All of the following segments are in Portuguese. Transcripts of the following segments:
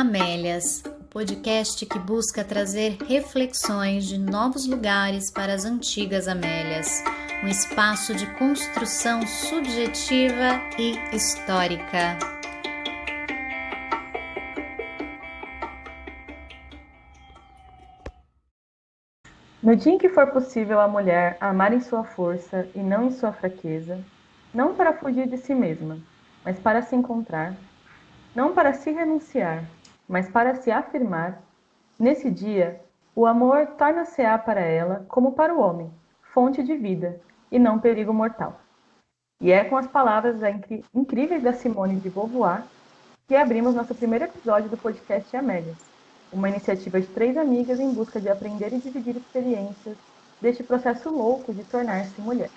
Amélias, o podcast que busca trazer reflexões de novos lugares para as antigas Amélias, um espaço de construção subjetiva e histórica. No dia em que for possível a mulher amar em sua força e não em sua fraqueza, não para fugir de si mesma, mas para se encontrar, não para se renunciar, mas para se afirmar, nesse dia, o amor torna-se-á para ela, como para o homem, fonte de vida e não perigo mortal. E é com as palavras incríveis da Simone de Beauvoir que abrimos nosso primeiro episódio do podcast Amélias, uma iniciativa de 3 amigas em busca de aprender e dividir experiências deste processo louco de tornar-se mulher.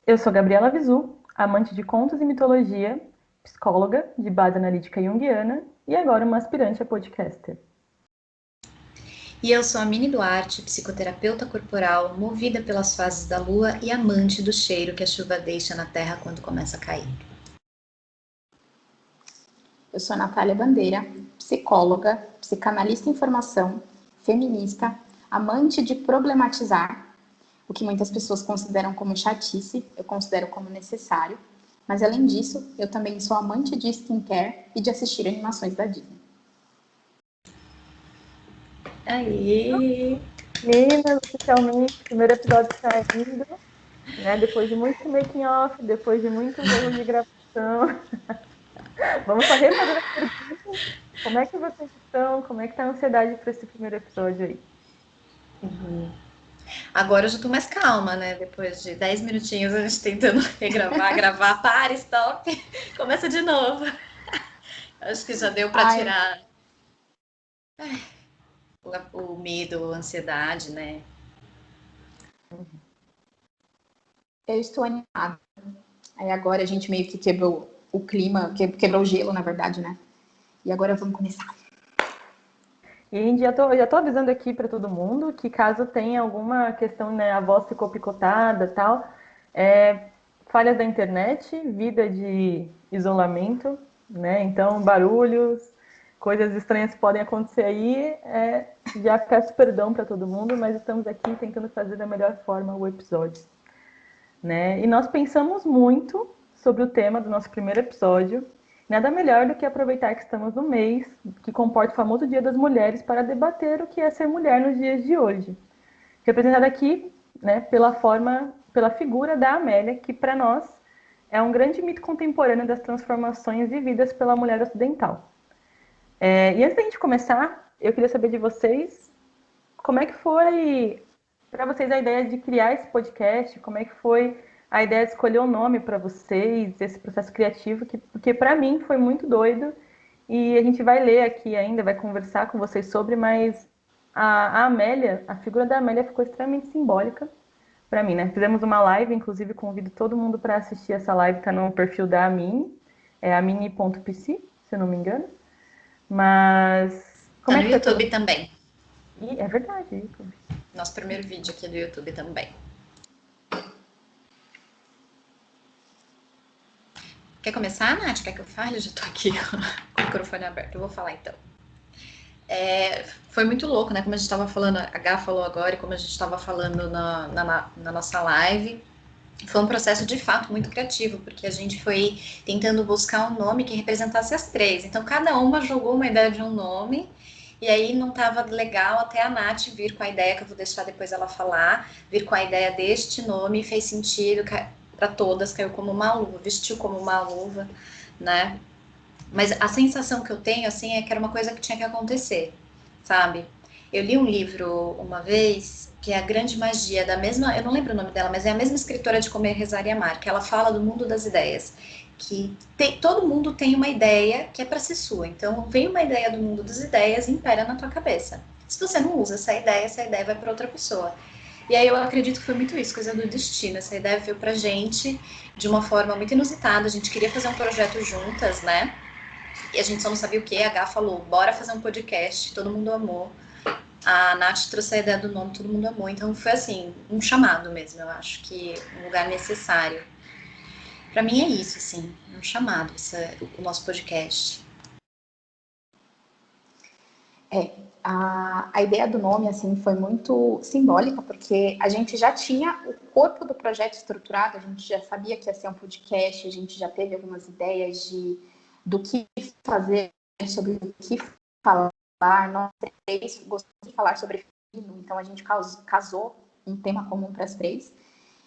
Eu sou Gabriela Visu, amante de contos e mitologia, psicóloga de base analítica junguiana e agora uma aspirante a podcaster. E eu sou a Mini Duarte, psicoterapeuta corporal, movida pelas fases da lua e amante do cheiro que a chuva deixa na terra quando começa a cair. Eu sou a Natália Bandeira, psicóloga, psicanalista em formação, feminista, amante de problematizar, o que muitas pessoas consideram como chatice, eu considero como necessário, mas além disso, eu também sou amante de skincare e de assistir animações da Disney. Aí, Meninas, oficialmente, primeiro episódio saindo, né? Depois de muito making off, depois de muitos erros de gravação. Vamos só refazer as perguntas. Como é que vocês estão? Como é que tá a ansiedade para esse primeiro episódio aí? Agora eu já tô mais calma, né? Depois de 10 minutinhos a gente tentando regravar, gravar, para, stop, começa de novo. Acho que já deu para tirar o medo, a ansiedade, né? Eu estou animada. Aí agora a gente meio que quebrou o clima, quebrou o gelo, na verdade, né? E agora vamos começar. E já tô avisando aqui para todo mundo que caso tenha alguma questão, né, a voz ficou picotada e tal, falhas da internet, vida de isolamento, né? Então barulhos, coisas estranhas podem acontecer aí. Já peço perdão para todo mundo, mas estamos aqui tentando fazer da melhor forma o episódio, né? E nós pensamos muito sobre o tema do nosso primeiro episódio. Nada melhor do que aproveitar que estamos no mês que comporta o famoso Dia das Mulheres para debater o que é ser mulher nos dias de hoje. Representada aqui, né, pela figura da Amélia, que para nós é um grande mito contemporâneo das transformações vividas pela mulher ocidental. E antes da gente começar, eu queria saber de vocês como é que foi para vocês a ideia de criar esse podcast, como é que foi a ideia de escolher o nome para vocês, esse processo criativo, porque para mim foi muito doido, e a gente vai ler aqui ainda, vai conversar com vocês sobre, mas a Amélia, a figura da Amélia ficou extremamente simbólica para mim, né? Fizemos uma live, inclusive convido todo mundo para assistir essa live, tá no perfil da Amini, é amini.pc, se eu não me engano. Mas Tá como é no que foi YouTube também. E é verdade, YouTube. Nosso primeiro vídeo aqui do YouTube também. Quer começar, Nath? Quer que eu fale? Eu já tô aqui com o microfone aberto. Eu vou falar então. Foi muito louco, né? Como a gente estava falando, a Gá falou agora, e como a gente estava falando na nossa live, foi um processo de fato muito criativo, porque a gente foi tentando buscar um nome que representasse as 3. Então, cada uma jogou uma ideia de um nome, e aí não estava legal até a Nath vir com a ideia, que eu vou deixar depois ela falar, vir com a ideia deste nome, fez sentido para todas, caiu como uma luva, vestiu como uma luva, né? Mas a sensação que eu tenho, assim, é que era uma coisa que tinha que acontecer, sabe? Eu li um livro uma vez, que é A Grande Magia, da mesma, eu não lembro o nome dela, mas é a mesma escritora de Comer, Rezar e Amar, que ela fala do mundo das ideias, que todo mundo tem uma ideia que é para ser sua. Então, vem uma ideia do mundo das ideias e impera na tua cabeça. Se você não usa essa ideia vai para outra pessoa. E aí eu acredito que foi muito isso, coisa do destino. Essa ideia veio pra gente de uma forma muito inusitada. A gente queria fazer um projeto juntas, né? E a gente só não sabia o que. A Gá falou, bora fazer um podcast, todo mundo amou. A Nath trouxe a ideia do nome, todo mundo amou. Então foi assim, um chamado mesmo, eu acho que um lugar necessário. Para mim é isso, assim, um chamado, o nosso podcast. A ideia do nome, assim, foi muito simbólica, porque a gente já tinha o corpo do projeto estruturado, a gente já sabia que ia ser um podcast, a gente já teve algumas ideias do que fazer, sobre o que falar. Nós três gostamos de falar sobre feminino, então a gente casou um tema comum para as três.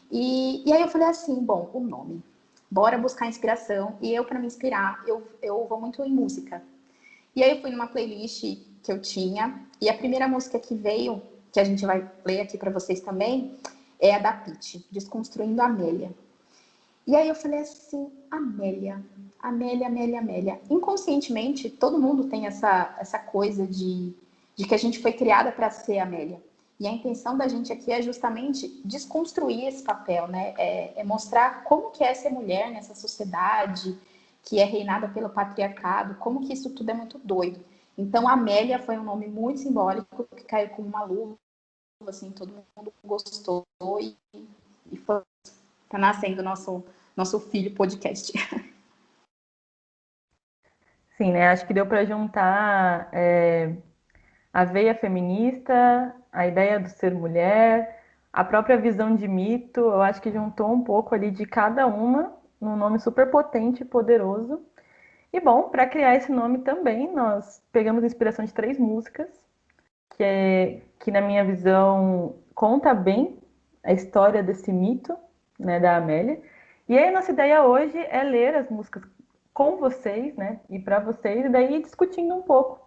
E aí eu falei assim, bom, o nome, bora buscar inspiração. E eu, para me inspirar, eu vou muito em música. E aí eu fui numa playlist que eu tinha, e a primeira música que veio, que a gente vai ler aqui para vocês também, é a da Pitty, Desconstruindo a Amélia. E aí eu falei assim, Amélia, Amélia, Amélia, Amélia. Inconscientemente, todo mundo tem essa coisa de que a gente foi criada para ser Amélia. E a intenção da gente aqui é justamente desconstruir esse papel, né? É mostrar como que é ser mulher nessa sociedade que é reinada pelo patriarcado, como que isso tudo é muito doido. Então, Amélia foi um nome muito simbólico, que caiu como uma luva, assim, todo mundo gostou e foi, tá nascendo nosso filho podcast. Sim, né? Acho que deu para juntar a veia feminista, a ideia do ser mulher, a própria visão de mito. Eu acho que juntou um pouco ali de cada uma num nome super potente e poderoso. E bom, para criar esse nome também, nós pegamos inspiração de 3 músicas, que na minha visão conta bem a história desse mito, né, da Amélia. E aí a nossa ideia hoje é ler as músicas com vocês, né, e para vocês, e daí discutindo um pouco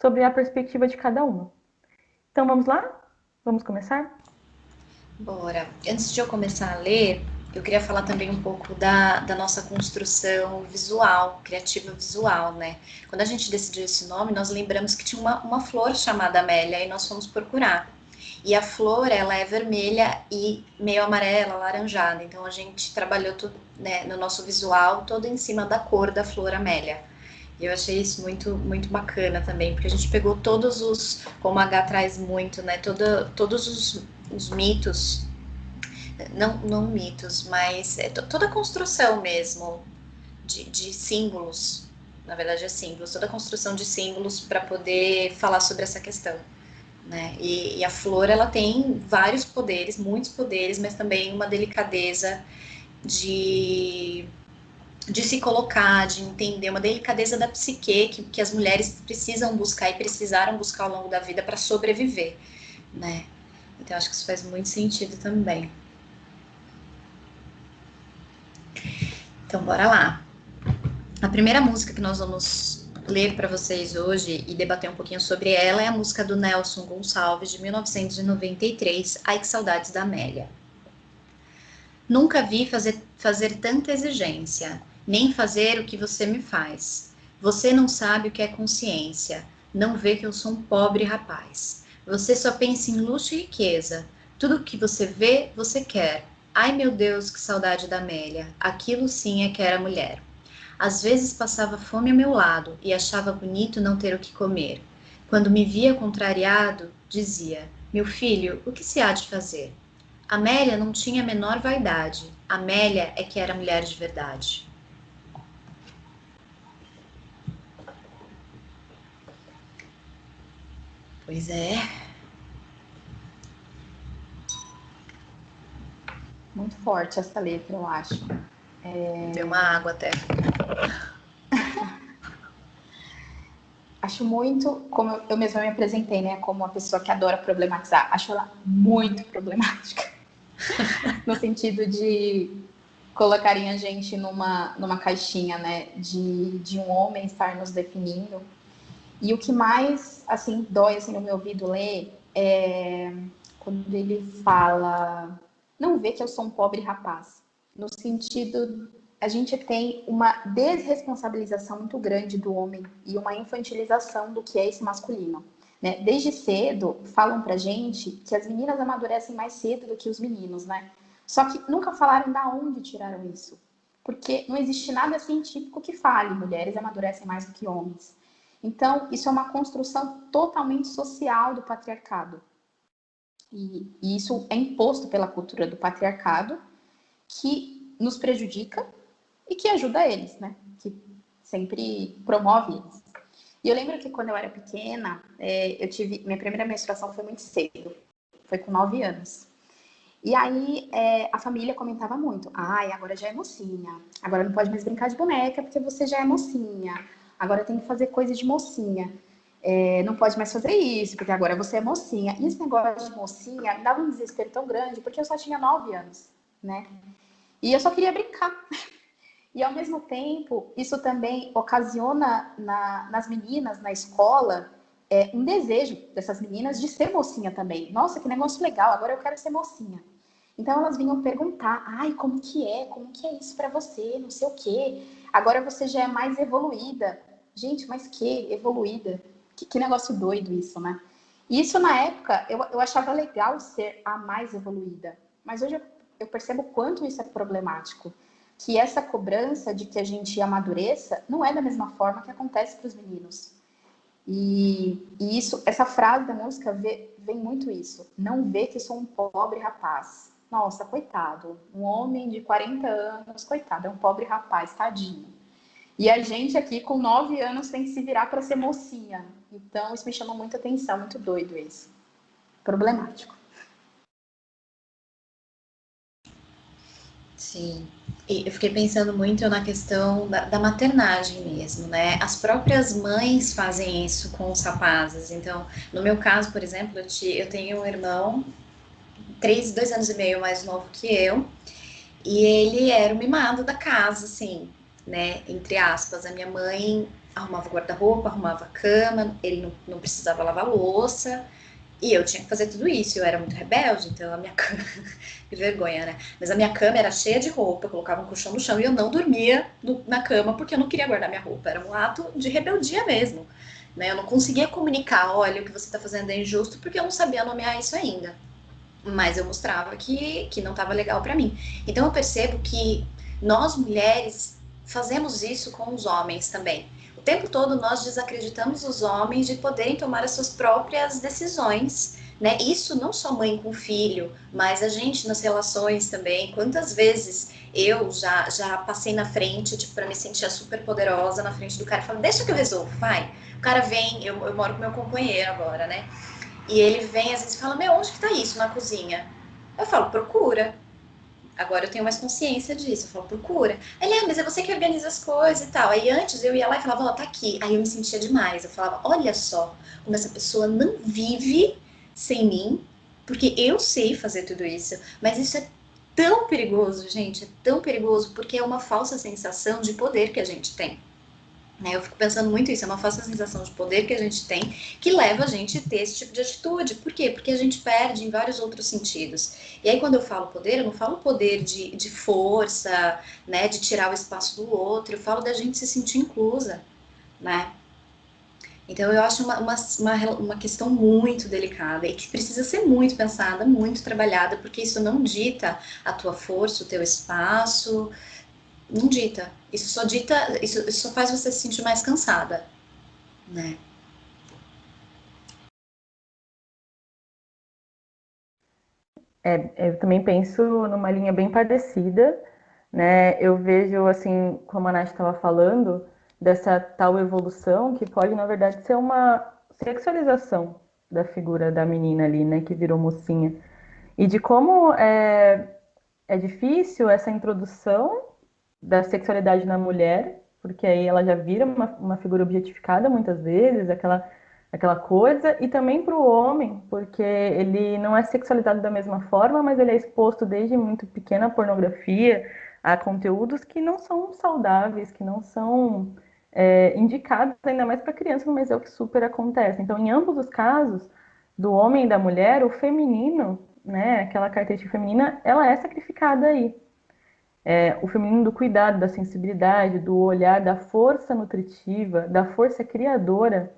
sobre a perspectiva de cada uma. Então vamos lá? Vamos começar? Bora. Antes de eu começar a ler, eu queria falar também um pouco da nossa construção visual, criativa visual, né? Quando a gente decidiu esse nome, nós lembramos que tinha uma flor chamada Amélia e nós fomos procurar. E a flor, ela é vermelha e meio amarela, alaranjada. Então a gente trabalhou tudo, né, no nosso visual, todo em cima da cor da flor Amélia. E eu achei isso muito, muito bacana também, porque a gente pegou todos os, como a H traz muito, né, todos os mitos, não mitos, mas toda a construção mesmo de símbolos, na verdade é símbolos, toda a construção de símbolos para poder falar sobre essa questão. Né? E a flor, ela tem vários poderes, muitos poderes, mas também uma delicadeza de se colocar, de entender, uma delicadeza da psique que as mulheres precisam buscar e precisaram buscar ao longo da vida para sobreviver, né? Então acho que isso faz muito sentido também. Então bora lá. A primeira música que nós vamos ler para vocês hoje e debater um pouquinho sobre ela é a música do Nelson Gonçalves, de 1993, Ai que Saudades da Amélia. Nunca vi fazer tanta exigência, nem fazer o que você me faz. Você não sabe o que é consciência, não vê que eu sou um pobre rapaz. Você só pensa em luxo e riqueza. Tudo que você vê, você quer. Ai meu Deus, que saudade da Amélia. Aquilo sim é que era mulher. Às vezes passava fome ao meu lado e achava bonito não ter o que comer. Quando me via contrariado, dizia: Meu filho, o que se há de fazer? Amélia não tinha a menor vaidade. Amélia é que era mulher de verdade. Pois é. Muito forte essa letra, eu acho. Deu uma água até. Acho muito, como eu mesma me apresentei, né, como uma pessoa que adora problematizar. Acho ela muito problemática. No sentido de colocarem a gente numa caixinha, né, de um homem estar nos definindo. E o que mais, assim, dói, assim, no meu ouvido ler é quando ele fala: não vê que eu sou um pobre rapaz. No sentido, a gente tem uma desresponsabilização muito grande do homem e uma infantilização do que é esse masculino. Né? Desde cedo, falam pra gente que as meninas amadurecem mais cedo do que os meninos, né? Só que nunca falaram da onde tiraram isso. Porque não existe nada científico que fale mulheres amadurecem mais do que homens. Então, isso é uma construção totalmente social do patriarcado. E isso é imposto pela cultura do patriarcado, que nos prejudica e que ajuda eles, né? Que sempre promove eles. E eu lembro que quando eu era pequena, eu tive... Minha primeira menstruação foi muito cedo. Foi com 9 anos. E aí a família comentava muito. Ai, agora já é mocinha. Agora não pode mais brincar de boneca porque você já é mocinha. Agora tem que fazer coisa de mocinha. Não pode mais fazer isso porque agora você é mocinha. E esse negócio de mocinha me dava um desespero tão grande porque eu só tinha 9 anos, né? E eu só queria brincar. E ao mesmo tempo, isso também ocasiona nas meninas, na escola, um desejo dessas meninas de ser mocinha também. Nossa, que negócio legal, agora eu quero ser mocinha. Então elas vinham perguntar, ai, como que é isso pra você, não sei o quê. Agora você já é mais evoluída. Gente, mas que evoluída? Que negócio doido isso, né? E isso na época eu achava legal ser a mais evoluída. Mas hoje eu percebo quanto isso é problemático. Que essa cobrança de que a gente amadureça não é da mesma forma que acontece para os meninos. E isso, essa frase da música vem muito isso. Não vê que sou um pobre rapaz. Nossa, coitado. Um homem de 40 anos, coitado, é um pobre rapaz, tadinho. E a gente aqui com 9 anos tem que se virar para ser mocinha. Então isso me chama muita atenção, muito doido isso. Problemático. Sim. E eu fiquei pensando muito na questão da maternagem mesmo, né? As próprias mães fazem isso com os rapazes. Então, no meu caso, por exemplo, eu tenho um irmão, 2 anos e meio mais novo que eu, e ele era o mimado da casa, assim, né? Entre aspas. A minha mãe arrumava o guarda-roupa, arrumava a cama, ele não precisava lavar louça. E eu tinha que fazer tudo isso, eu era muito rebelde, então a minha cama, que vergonha, né? Mas a minha cama era cheia de roupa, eu colocava um colchão no chão e eu não dormia na cama porque eu não queria guardar minha roupa, era um ato de rebeldia mesmo, né? Eu não conseguia comunicar, olha, o que você está fazendo é injusto, porque eu não sabia nomear isso ainda. Mas eu mostrava que não estava legal para mim. Então eu percebo que nós mulheres fazemos isso com os homens também. O tempo todo nós desacreditamos os homens de poderem tomar as suas próprias decisões, né? Isso não só mãe com filho, mas a gente nas relações também. Quantas vezes eu já passei na frente, tipo, para me sentir super poderosa na frente do cara, falando, deixa que eu resolvo, vai. O cara vem, eu moro com meu companheiro agora, né? E ele vem às vezes e fala, meu, onde que tá isso na cozinha? Eu falo, procura. Agora eu tenho mais consciência disso. Eu falo, procura. Ele, mas é você que organiza as coisas e tal. Aí antes eu ia lá e falava, ó, tá aqui. Aí eu me sentia demais. Eu falava, olha só, como essa pessoa não vive sem mim, porque eu sei fazer tudo isso. Mas isso é tão perigoso, gente, é tão perigoso, porque é uma falsa sensação de poder que a gente tem. Né, eu fico pensando muito isso, é uma falsa sensação de poder que a gente tem que leva a gente a ter esse tipo de atitude. Por quê? Porque a gente perde em vários outros sentidos. E aí, quando eu falo poder, eu não falo poder de força, né, de tirar o espaço do outro, eu falo da gente se sentir inclusa, né? Então, eu acho uma questão muito delicada e que precisa ser muito pensada, muito trabalhada, porque isso não dita a tua força, o teu espaço, não dita. Isso só faz você se sentir mais cansada, né? Eu também penso numa linha bem parecida, né? Eu vejo, assim, como a Nath estava falando, dessa tal evolução que pode, na verdade, ser uma sexualização da figura da menina ali, né? Que virou mocinha. E de como é difícil essa introdução da sexualidade na mulher, porque aí ela já vira uma figura objetificada muitas vezes, aquela coisa, e também para o homem, porque ele não é sexualizado da mesma forma, mas ele é exposto desde muito pequena à pornografia, a conteúdos que não são saudáveis, que não são indicados ainda mais para criança, mas é o que super acontece. Então, em ambos os casos, do homem e da mulher, o feminino, né, aquela característica feminina, ela é sacrificada aí. O feminino do cuidado, da sensibilidade, do olhar, da força nutritiva, da força criadora,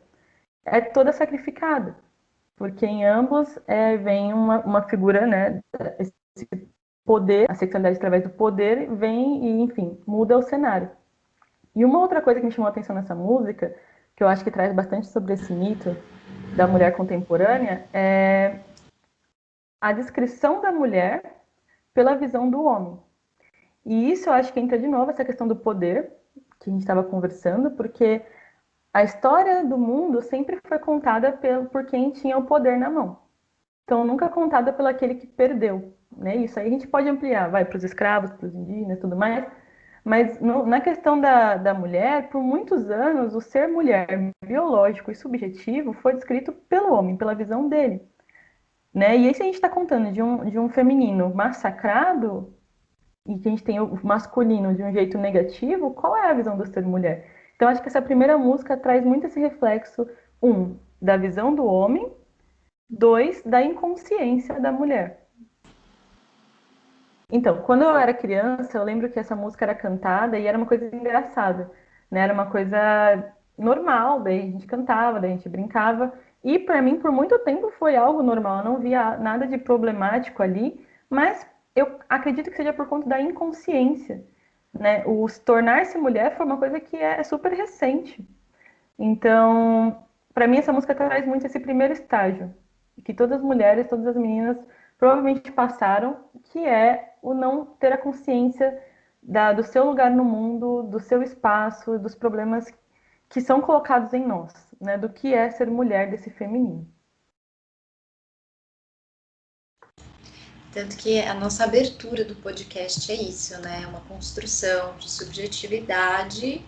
é toda sacrificada, porque em ambos vem uma figura, né, esse poder, a sexualidade através do poder vem e, enfim, muda o cenário. E uma outra coisa que me chamou a atenção nessa música, que eu acho que traz bastante sobre esse mito da mulher contemporânea, a descrição da mulher pela visão do homem. E isso eu acho que entra de novo essa questão do poder, que a gente estava conversando, porque a história do mundo sempre foi contada por quem tinha o poder na mão. Então, nunca contada pelo aquele que perdeu, né? Isso aí a gente pode ampliar, vai para os escravos, para os indígenas e tudo mais. Mas na questão da mulher, por muitos anos, o ser mulher biológico e subjetivo foi descrito pelo homem, pela visão dele, né? E aí, se a gente está contando de um feminino massacrado, e que a gente tem o masculino de um jeito negativo, qual é a visão do ser mulher? Então, acho que essa primeira música traz muito esse reflexo, da visão do homem, dois, da inconsciência da mulher. Então, quando eu era criança, eu lembro que essa música era cantada e era uma coisa engraçada, né? Era uma coisa normal, daí a gente cantava, daí a gente brincava. E para mim, por muito tempo, foi algo normal. Eu não via nada de problemático ali, mas eu acredito que seja por conta da inconsciência, né? O se tornar-se mulher foi uma coisa que é super recente. Então, para mim, essa música traz muito esse primeiro estágio, que todas as mulheres, todas as meninas provavelmente passaram, que é o não ter a consciência do seu lugar no mundo, do seu espaço, dos problemas que são colocados em nós, né? Do que é ser mulher desse feminino. Tanto que a nossa abertura do podcast é isso, né? Uma construção de subjetividade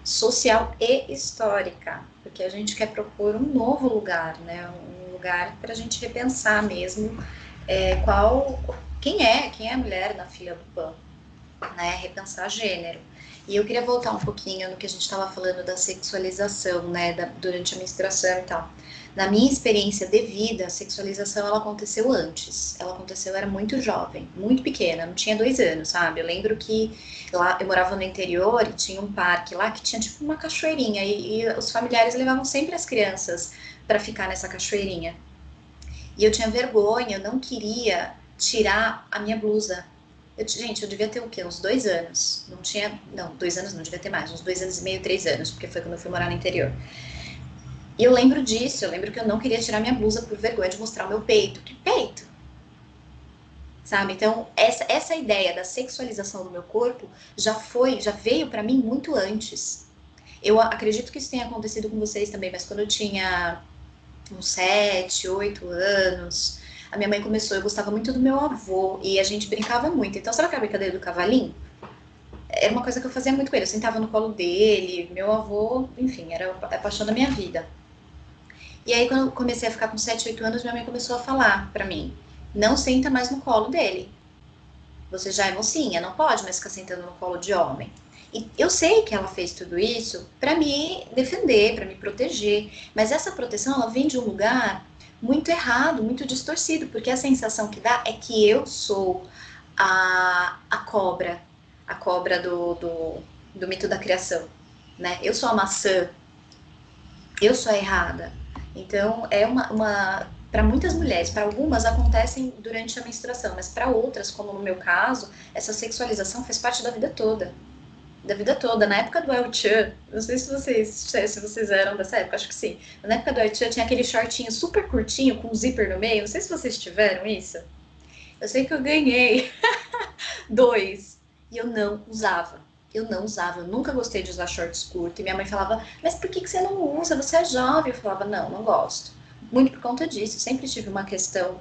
social e histórica, porque a gente quer propor um novo lugar, né? Um lugar para a gente repensar mesmo quem é a mulher na fila do pão, né? Repensar gênero. E eu queria voltar um pouquinho no que a gente estava falando da sexualização, né? Durante a menstruação e tal. Na minha experiência de vida, a sexualização ela aconteceu antes. Ela aconteceu, eu era muito jovem, muito pequena, não tinha 2 anos, sabe? Eu lembro que lá eu morava no interior e tinha um parque lá que tinha tipo uma cachoeirinha e os familiares levavam sempre as crianças para ficar nessa cachoeirinha. E eu tinha vergonha, eu não queria tirar a minha blusa. Gente, eu devia ter o quê? Uns 2 anos. Não tinha. Não, 2 anos não, devia ter mais. Uns 2 anos e meio, 3 anos, porque foi quando eu fui morar no interior. E eu lembro disso, eu lembro que eu não queria tirar minha blusa por vergonha de mostrar o meu peito. Que peito? Sabe? Então, essa ideia da sexualização do meu corpo já veio pra mim muito antes. Eu acredito que isso tenha acontecido com vocês também, mas quando eu tinha uns 7, 8 anos, a minha mãe começou, eu gostava muito do meu avô e a gente brincava muito. Então, sabe aquela brincadeira do cavalinho? Era uma coisa que eu fazia muito com ele. Eu sentava no colo dele, meu avô, enfim, era a paixão da minha vida. E aí, quando eu comecei a ficar com 7, 8 anos, minha mãe começou a falar pra mim: não senta mais no colo dele. Você já é mocinha, não pode mais ficar sentando no colo de homem. E eu sei que ela fez tudo isso para me defender, para me proteger, mas essa proteção ela vem de um lugar muito errado, muito distorcido, porque a sensação que dá é que eu sou a cobra do mito da criação, né? Eu sou a maçã, eu sou a errada. Então, é para muitas mulheres, para algumas acontecem durante a menstruação, mas para outras, como no meu caso, essa sexualização faz parte da vida toda. Da vida toda. Na época do El Chan, não sei se vocês eram dessa época, acho que sim. Na época do El Chan tinha aquele shortinho super curtinho com um zíper no meio. Não sei se vocês tiveram isso. Eu sei que eu ganhei 2 e eu não usava. Eu não usava, eu nunca gostei de usar shorts curtos. E minha mãe falava, mas por que você não usa? Você é jovem. Eu falava, não, não gosto. Muito por conta disso. Eu sempre tive uma questão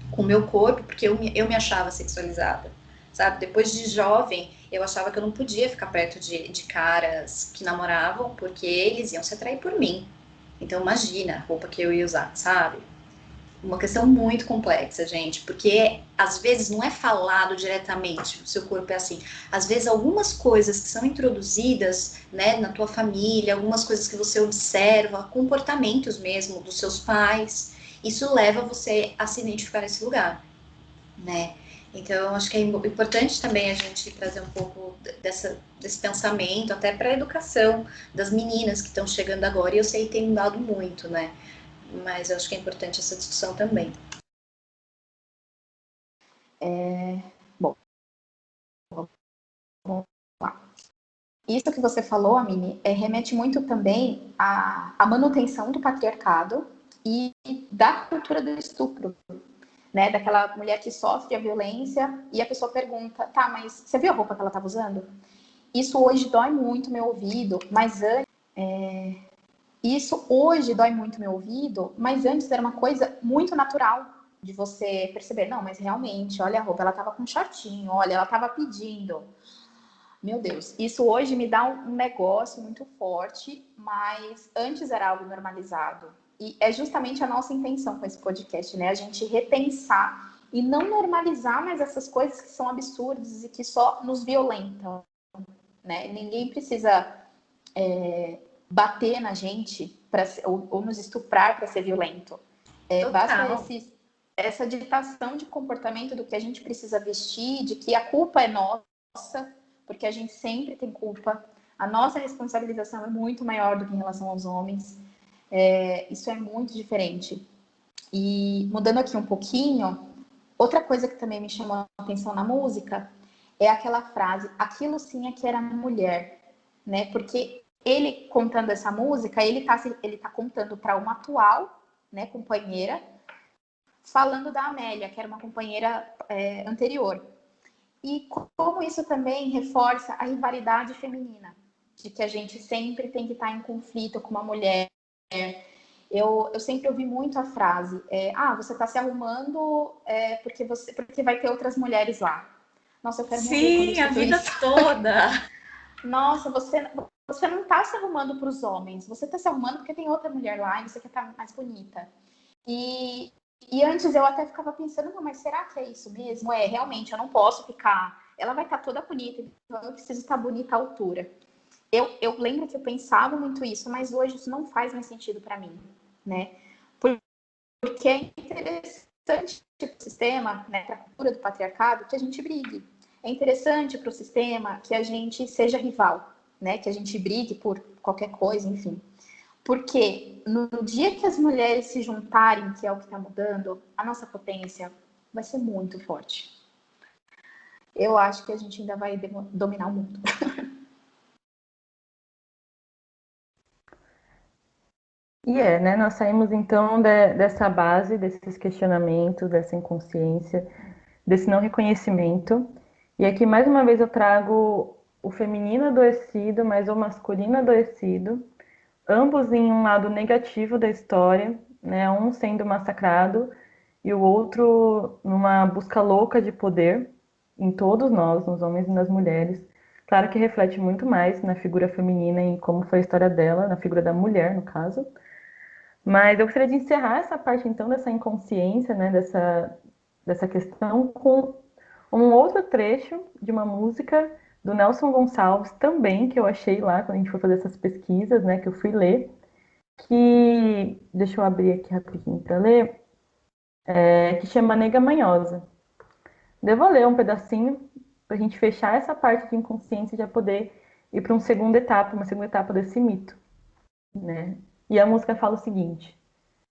com o meu corpo, porque eu me achava sexualizada, sabe? Depois de jovem, eu achava que eu não podia ficar perto de caras que namoravam, porque eles iam se atrair por mim. Então, imagina a roupa que eu ia usar, sabe? Uma questão muito complexa, gente, porque às vezes não é falado diretamente, o seu corpo é assim. Às vezes algumas coisas que são introduzidas, né, na tua família, algumas coisas que você observa, comportamentos mesmo dos seus pais, isso leva você a se identificar nesse lugar, né? Então, acho que é importante também a gente trazer um pouco desse pensamento, até para a educação das meninas que estão chegando agora, e eu sei que tem mudado muito, né? Mas eu acho que é importante essa discussão também. Bom, vamos lá. Isso que você falou, Amine, remete muito também à manutenção do patriarcado e da cultura do estupro. né? Daquela mulher que sofre a violência e a pessoa pergunta, tá, mas você viu a roupa que ela estava usando? Isso hoje dói muito meu ouvido, mas antes... Isso hoje dói muito meu ouvido, mas antes era uma coisa muito natural de você perceber. Não, mas realmente, olha a roupa, ela estava com um shortinho, olha, ela estava pedindo. Meu Deus, isso hoje me dá um negócio muito forte, mas antes era algo normalizado. E é justamente a nossa intenção com esse podcast, né? A gente repensar e não normalizar mais essas coisas que são absurdas e que só nos violentam, né? Ninguém precisa bater na gente ou nos estuprar para ser violento. Basta essa ditação de comportamento do que a gente precisa vestir, de que a culpa é nossa, porque a gente sempre tem culpa. A nossa responsabilização é muito maior do que em relação aos homens. Isso é muito diferente. E mudando aqui um pouquinho, outra coisa que também me chamou a atenção na música é aquela frase, aquilo sim é que era mulher, né? Porque ele contando essa música, ele tá contando para uma atual, né, companheira, falando da Amélia, que era uma companheira anterior. E como isso também reforça a rivalidade feminina, de que a gente sempre tem que estar em conflito com uma mulher. Eu sempre ouvi muito a frase, você está se arrumando porque vai ter outras mulheres lá. Nossa, eu quero morrer quando eu escuto a vida isso. toda. Nossa, você não está se arrumando para os homens, você está se arrumando porque tem outra mulher lá e você quer estar mais bonita. E antes eu até ficava pensando, não, mas será que é isso mesmo? Realmente, eu não posso ficar... Ela vai estar toda bonita, então eu preciso estar bonita à altura. Eu lembro que eu pensava muito isso, mas hoje isso não faz mais sentido para mim, né? Porque é interessante para o sistema, né, para a cultura do patriarcado, que a gente brigue. É interessante para o sistema que a gente seja rival, né? Que a gente brigue por qualquer coisa, enfim. Porque no dia que as mulheres se juntarem, que é o que está mudando, a nossa potência vai ser muito forte. Eu acho que a gente ainda vai dominar o mundo. Né? Nós saímos então dessa base, desses questionamentos, dessa inconsciência, desse não reconhecimento. E aqui mais uma vez eu trago o feminino adoecido, mas o masculino adoecido, ambos em um lado negativo da história, né? Um sendo massacrado e o outro numa busca louca de poder em todos nós, nos homens e nas mulheres. Claro que reflete muito mais na figura feminina e como foi a história dela, na figura da mulher, no caso. Mas eu gostaria de encerrar essa parte, então, dessa inconsciência, né, dessa questão, com um outro trecho de uma música do Nelson Gonçalves, também, que eu achei lá, quando a gente foi fazer essas pesquisas, né, que eu fui ler, que, deixa eu abrir aqui rapidinho para ler, que chama Nega Manhosa. Devo ler um pedacinho para a gente fechar essa parte de inconsciência e já poder ir para uma segunda etapa desse mito, né? E a música fala o seguinte: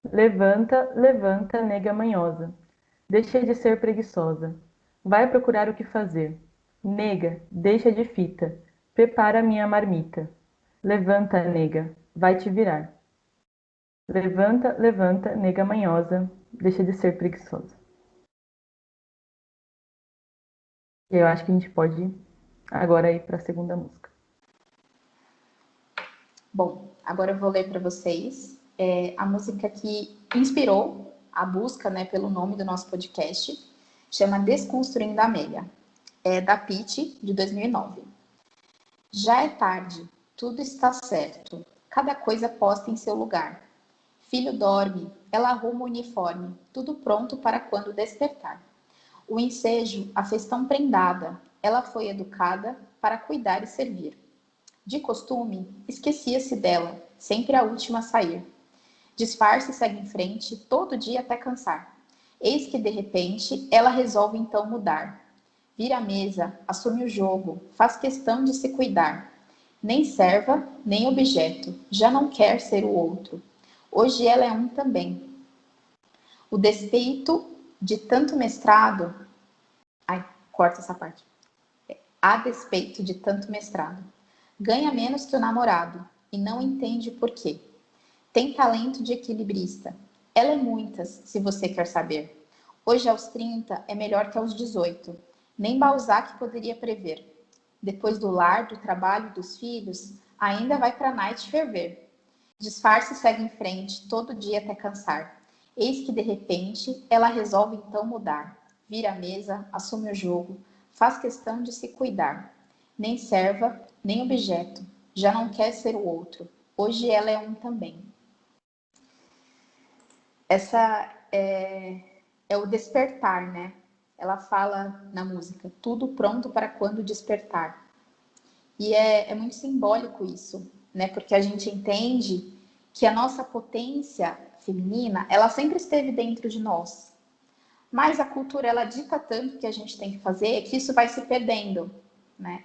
levanta, levanta, nega manhosa, deixa de ser preguiçosa, vai procurar o que fazer. Nega, deixa de fita, prepara minha marmita. Levanta, nega, vai te virar. Levanta, levanta, nega manhosa, deixa de ser preguiçosa. E eu acho que a gente pode agora ir para a segunda música. Bom, agora eu vou ler para vocês a música que inspirou a busca, né, pelo nome do nosso podcast, chama Desconstruindo a Amélia, é da Pitty, de 2009. Já é tarde, tudo está certo, cada coisa posta em seu lugar. Filho dorme, ela arruma o uniforme, tudo pronto para quando despertar. O ensejo a fez tão prendada, ela foi educada para cuidar e servir. De costume, esquecia-se dela, sempre a última a sair. Disfarce e segue em frente, todo dia até cansar. Eis que, de repente, ela resolve então mudar. Vira a mesa, assume o jogo, faz questão de se cuidar. Nem serva, nem objeto, já não quer ser o outro. Hoje ela é um também. O despeito de tanto mestrado... Ai, corta essa parte. A despeito de tanto mestrado. Ganha menos que o namorado e não entende por quê. Tem talento de equilibrista. Ela é muitas, se você quer saber. Hoje, aos 30, é melhor que aos 18. Nem Balzac poderia prever. Depois do lar, do trabalho, dos filhos, ainda vai pra night ferver. Disfarce e segue em frente, todo dia até cansar. Eis que, de repente, ela resolve então mudar. Vira a mesa, assume o jogo, faz questão de se cuidar. Nem serva, nem objeto, já não quer ser o outro. Hoje ela é um também. Essa é o despertar, né? Ela fala na música, tudo pronto para quando despertar. E é muito simbólico isso, né? Porque a gente entende que a nossa potência feminina, ela sempre esteve dentro de nós. Mas a cultura, ela dita tanto que a gente tem que fazer que isso vai se perdendo, né?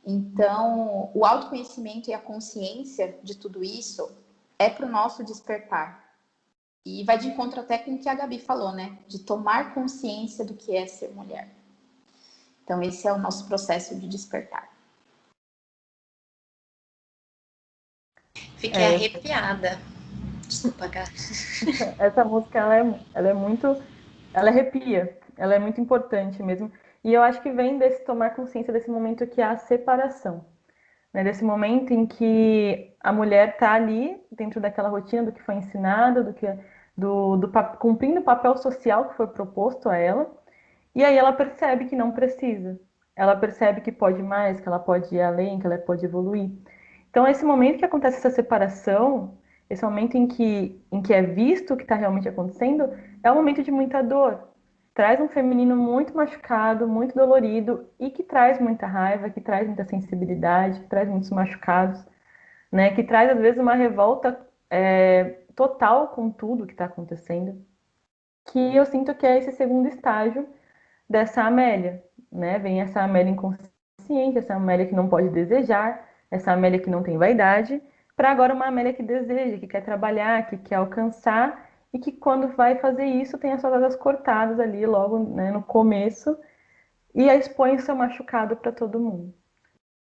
Então, o autoconhecimento e a consciência de tudo isso é para o nosso despertar. E vai de encontro até com o que a Gabi falou, né? De tomar consciência do que é ser mulher. Então, esse é o nosso processo de despertar. Fiquei arrepiada. Desculpa, Gabi. Essa música, ela é muito... Ela arrepia. Ela é muito importante mesmo. E eu acho que vem desse tomar consciência desse momento que é a separação. Né? Desse momento em que a mulher está ali, dentro daquela rotina do que foi ensinado, cumprindo o papel social que foi proposto a ela. E aí ela percebe que não precisa. Ela percebe que pode mais, que ela pode ir além, que ela pode evoluir. Então, esse momento que acontece essa separação, esse momento em que é visto o que está realmente acontecendo, é um momento de muita dor. Traz um feminino muito machucado, muito dolorido e que traz muita raiva, que traz muita sensibilidade, que traz muitos machucados, né? Que traz, às vezes, uma revolta total com tudo que está acontecendo. Que eu sinto que é esse segundo estágio dessa Amélia, né? Vem essa Amélia inconsciente, essa Amélia que não pode desejar, essa Amélia que não tem vaidade, para agora uma Amélia que deseja, que quer trabalhar, que quer alcançar e que quando vai fazer isso tem as suas asas cortadas ali logo, né, no começo e expõe o seu machucado para todo mundo.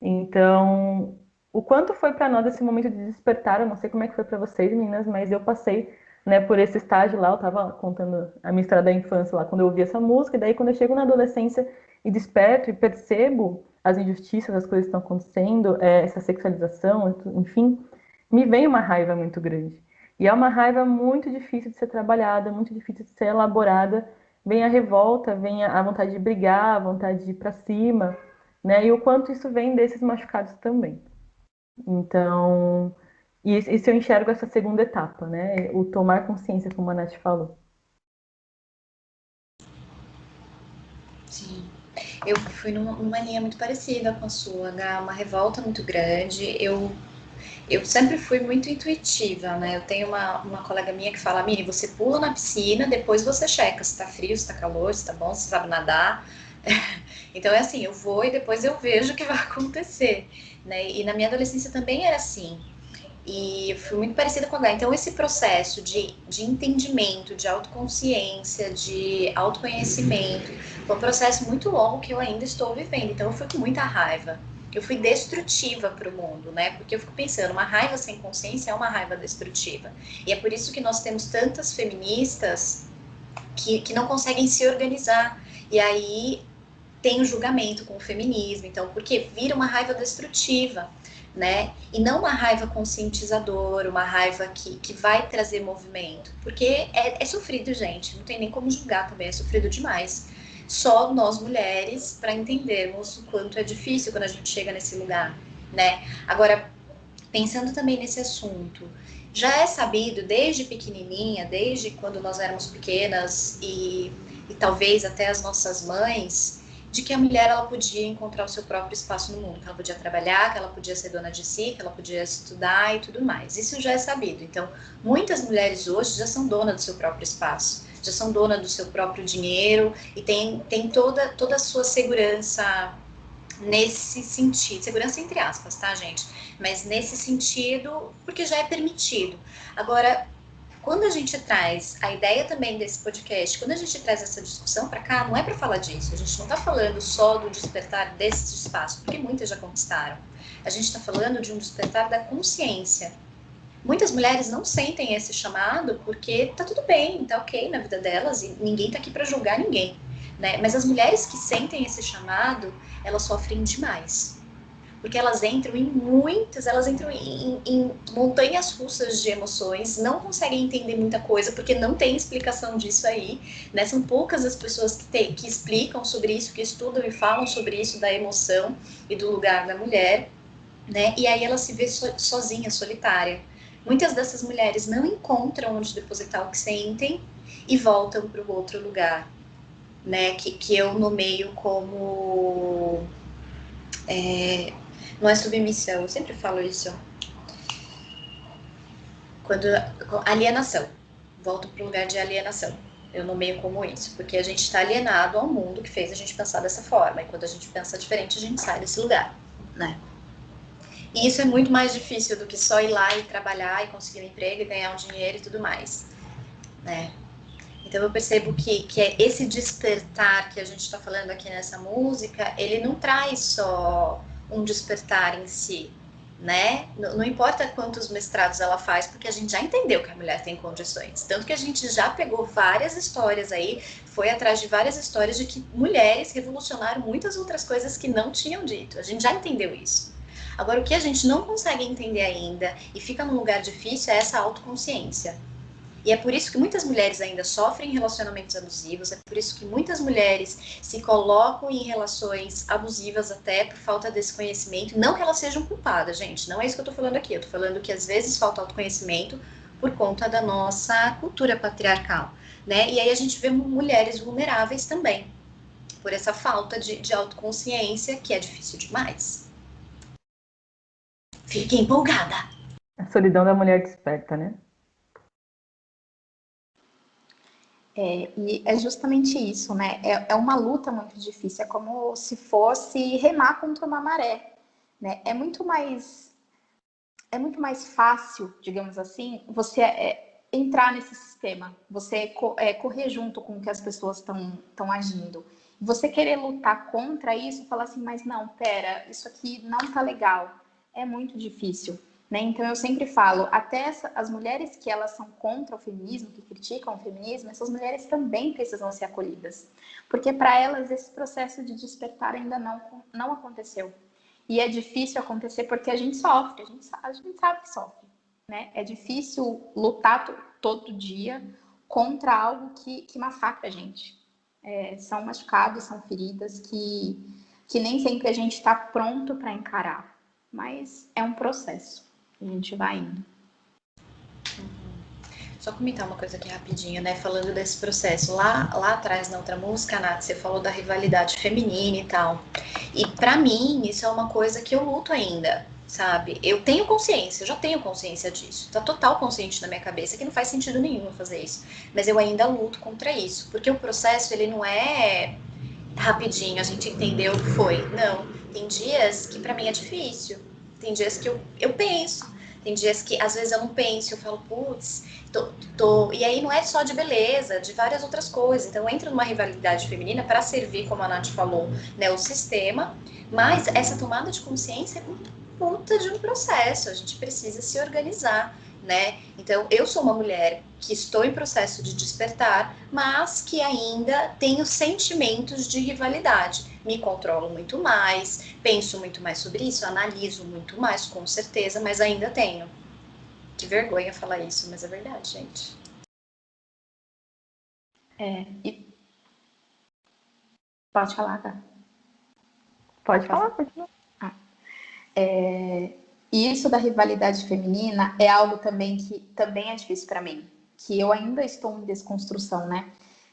Então, o quanto foi para nós esse momento de despertar, eu não sei como é que foi para vocês, meninas, mas eu passei, né, por esse estágio lá, eu estava contando a minha história da infância lá, quando eu ouvi essa música, e daí quando eu chego na adolescência e desperto e percebo as injustiças, as coisas que estão acontecendo, essa sexualização, enfim, me vem uma raiva muito grande. E é uma raiva muito difícil de ser trabalhada, muito difícil de ser elaborada. Vem a revolta, vem a vontade de brigar, a vontade de ir para cima, né? E o quanto isso vem desses machucados também. Então, isso eu enxergo essa segunda etapa, né? O tomar consciência, como a Nath falou. Sim. Eu fui numa linha muito parecida com a sua, uma revolta muito grande. Eu sempre fui muito intuitiva, né? Eu tenho uma colega minha que fala, Miri, você pula na piscina, depois você checa se tá frio, se tá calor, se tá bom, se sabe nadar. Então é assim, eu vou e depois eu vejo o que vai acontecer, né? E na minha adolescência também era assim. E eu fui muito parecida com a Gá. Então esse processo de entendimento, de autoconsciência, de autoconhecimento, foi um processo muito longo que eu ainda estou vivendo. Então eu fui com muita raiva. Eu fui destrutiva para o mundo, né? Porque eu fico pensando, uma raiva sem consciência é uma raiva destrutiva. E é por isso que nós temos tantas feministas que não conseguem se organizar. E aí tem o julgamento com o feminismo. Então, porque vira uma raiva destrutiva, né? E não uma raiva conscientizadora, uma raiva que vai trazer movimento. Porque é sofrido, gente. Não tem nem como julgar também, é sofrido demais. Só nós mulheres para entendermos o quanto é difícil quando a gente chega nesse lugar, né? Agora, pensando também nesse assunto, já é sabido desde pequenininha, desde quando nós éramos pequenas e talvez até as nossas mães, de que a mulher ela podia encontrar o seu próprio espaço no mundo, que ela podia trabalhar, que ela podia ser dona de si, que ela podia estudar e tudo mais. Isso já é sabido. Então, muitas mulheres hoje já são donas do seu próprio espaço, já são donas do seu próprio dinheiro e tem toda a sua segurança nesse sentido, segurança entre aspas, tá, gente? Mas nesse sentido, porque já é permitido. Agora, quando a gente traz a ideia também desse podcast, quando a gente traz essa discussão para cá, não é para falar disso, a gente não está falando só do despertar desse espaço, porque muitas já conquistaram. A gente está falando de um despertar da consciência, Muitas mulheres não sentem esse chamado porque tá tudo bem, tá ok na vida delas e ninguém tá aqui para julgar ninguém, né? Mas as mulheres que sentem esse chamado, elas sofrem demais. Porque elas entram elas entram em montanhas russas de emoções, não conseguem entender muita coisa, porque não tem explicação disso aí, né? São poucas as pessoas que explicam sobre isso, que estudam e falam sobre isso, da emoção e do lugar da mulher, né? E aí ela se vê sozinha, solitária. Muitas dessas mulheres não encontram onde depositar o que sentem e voltam para o outro lugar, né? Que eu nomeio como... não é submissão, eu sempre falo isso. Quando alienação, volto para o lugar de alienação. Eu nomeio como isso, porque a gente está alienado ao mundo que fez a gente pensar dessa forma. E quando a gente pensa diferente, a gente sai desse lugar, né? E isso é muito mais difícil do que só ir lá e trabalhar e conseguir um emprego e ganhar um dinheiro e tudo mais, né? Então eu percebo que é esse despertar que a gente está falando aqui nessa música, ele não traz só um despertar em si, né? Não importa quantos mestrados ela faz, porque a gente já entendeu que a mulher tem condições. Tanto que a gente já pegou várias histórias aí, foi atrás de várias histórias de que mulheres revolucionaram muitas outras coisas que não tinham dito. A gente já entendeu isso. Agora, o que a gente não consegue entender ainda e fica num lugar difícil é essa autoconsciência. E é por isso que muitas mulheres ainda sofrem relacionamentos abusivos, é por isso que muitas mulheres se colocam em relações abusivas até por falta desse conhecimento. Não que elas sejam culpadas, gente, não é isso que eu tô falando aqui. Eu tô falando que às vezes falta autoconhecimento por conta da nossa cultura patriarcal, né? E aí a gente vê mulheres vulneráveis também, por essa falta de autoconsciência, que é difícil demais. Fiquei empolgada! A solidão da mulher desperta, né? E é justamente isso, né? É uma luta muito difícil, é como se fosse remar contra uma maré, né? É muito mais fácil, digamos assim, você entrar nesse sistema, você correr junto com o que as pessoas estão agindo. Você querer lutar contra isso, falar assim, mas não, pera, isso aqui não tá legal. É muito difícil. Né? Então eu sempre falo, até as mulheres que elas são contra o feminismo, que criticam o feminismo, essas mulheres também precisam ser acolhidas, porque para elas esse processo de despertar ainda não aconteceu. E é difícil acontecer porque a gente sofre, a gente sabe que sofre, né? É difícil lutar todo dia contra algo que massacra a gente. São machucados, são feridas que nem sempre a gente está pronto para encarar, mas é um processo. A gente vai indo. Só comentar uma coisa aqui rapidinho, né? Falando desse processo. Lá atrás, na outra música, Nath, você falou da rivalidade feminina e tal. E pra mim, isso é uma coisa que eu luto ainda, sabe? Eu tenho consciência, eu já tenho consciência disso. Tá total consciente na minha cabeça que não faz sentido nenhum fazer isso. Mas eu ainda luto contra isso. Porque o processo, ele não é rapidinho, a gente entendeu o que foi. Não. Tem dias que pra mim é difícil. Tem dias que eu penso. Tem dias que, às vezes, eu não penso, eu falo, putz, e aí não é só de beleza, de várias outras coisas. Então, entra numa rivalidade feminina para servir, como a Nath falou, né, o sistema, mas essa tomada de consciência é muito puta de um processo, a gente precisa se organizar, né? Então, eu sou uma mulher que estou em processo de despertar, mas que ainda tenho sentimentos de rivalidade. Me controlo muito mais, penso muito mais sobre isso, analiso muito mais, com certeza, mas ainda tenho. Que vergonha falar isso, mas é verdade, gente. Pode falar, tá? Pode falar, pode falar. E isso da rivalidade feminina é algo também que também é difícil para mim, que eu ainda estou em desconstrução, né?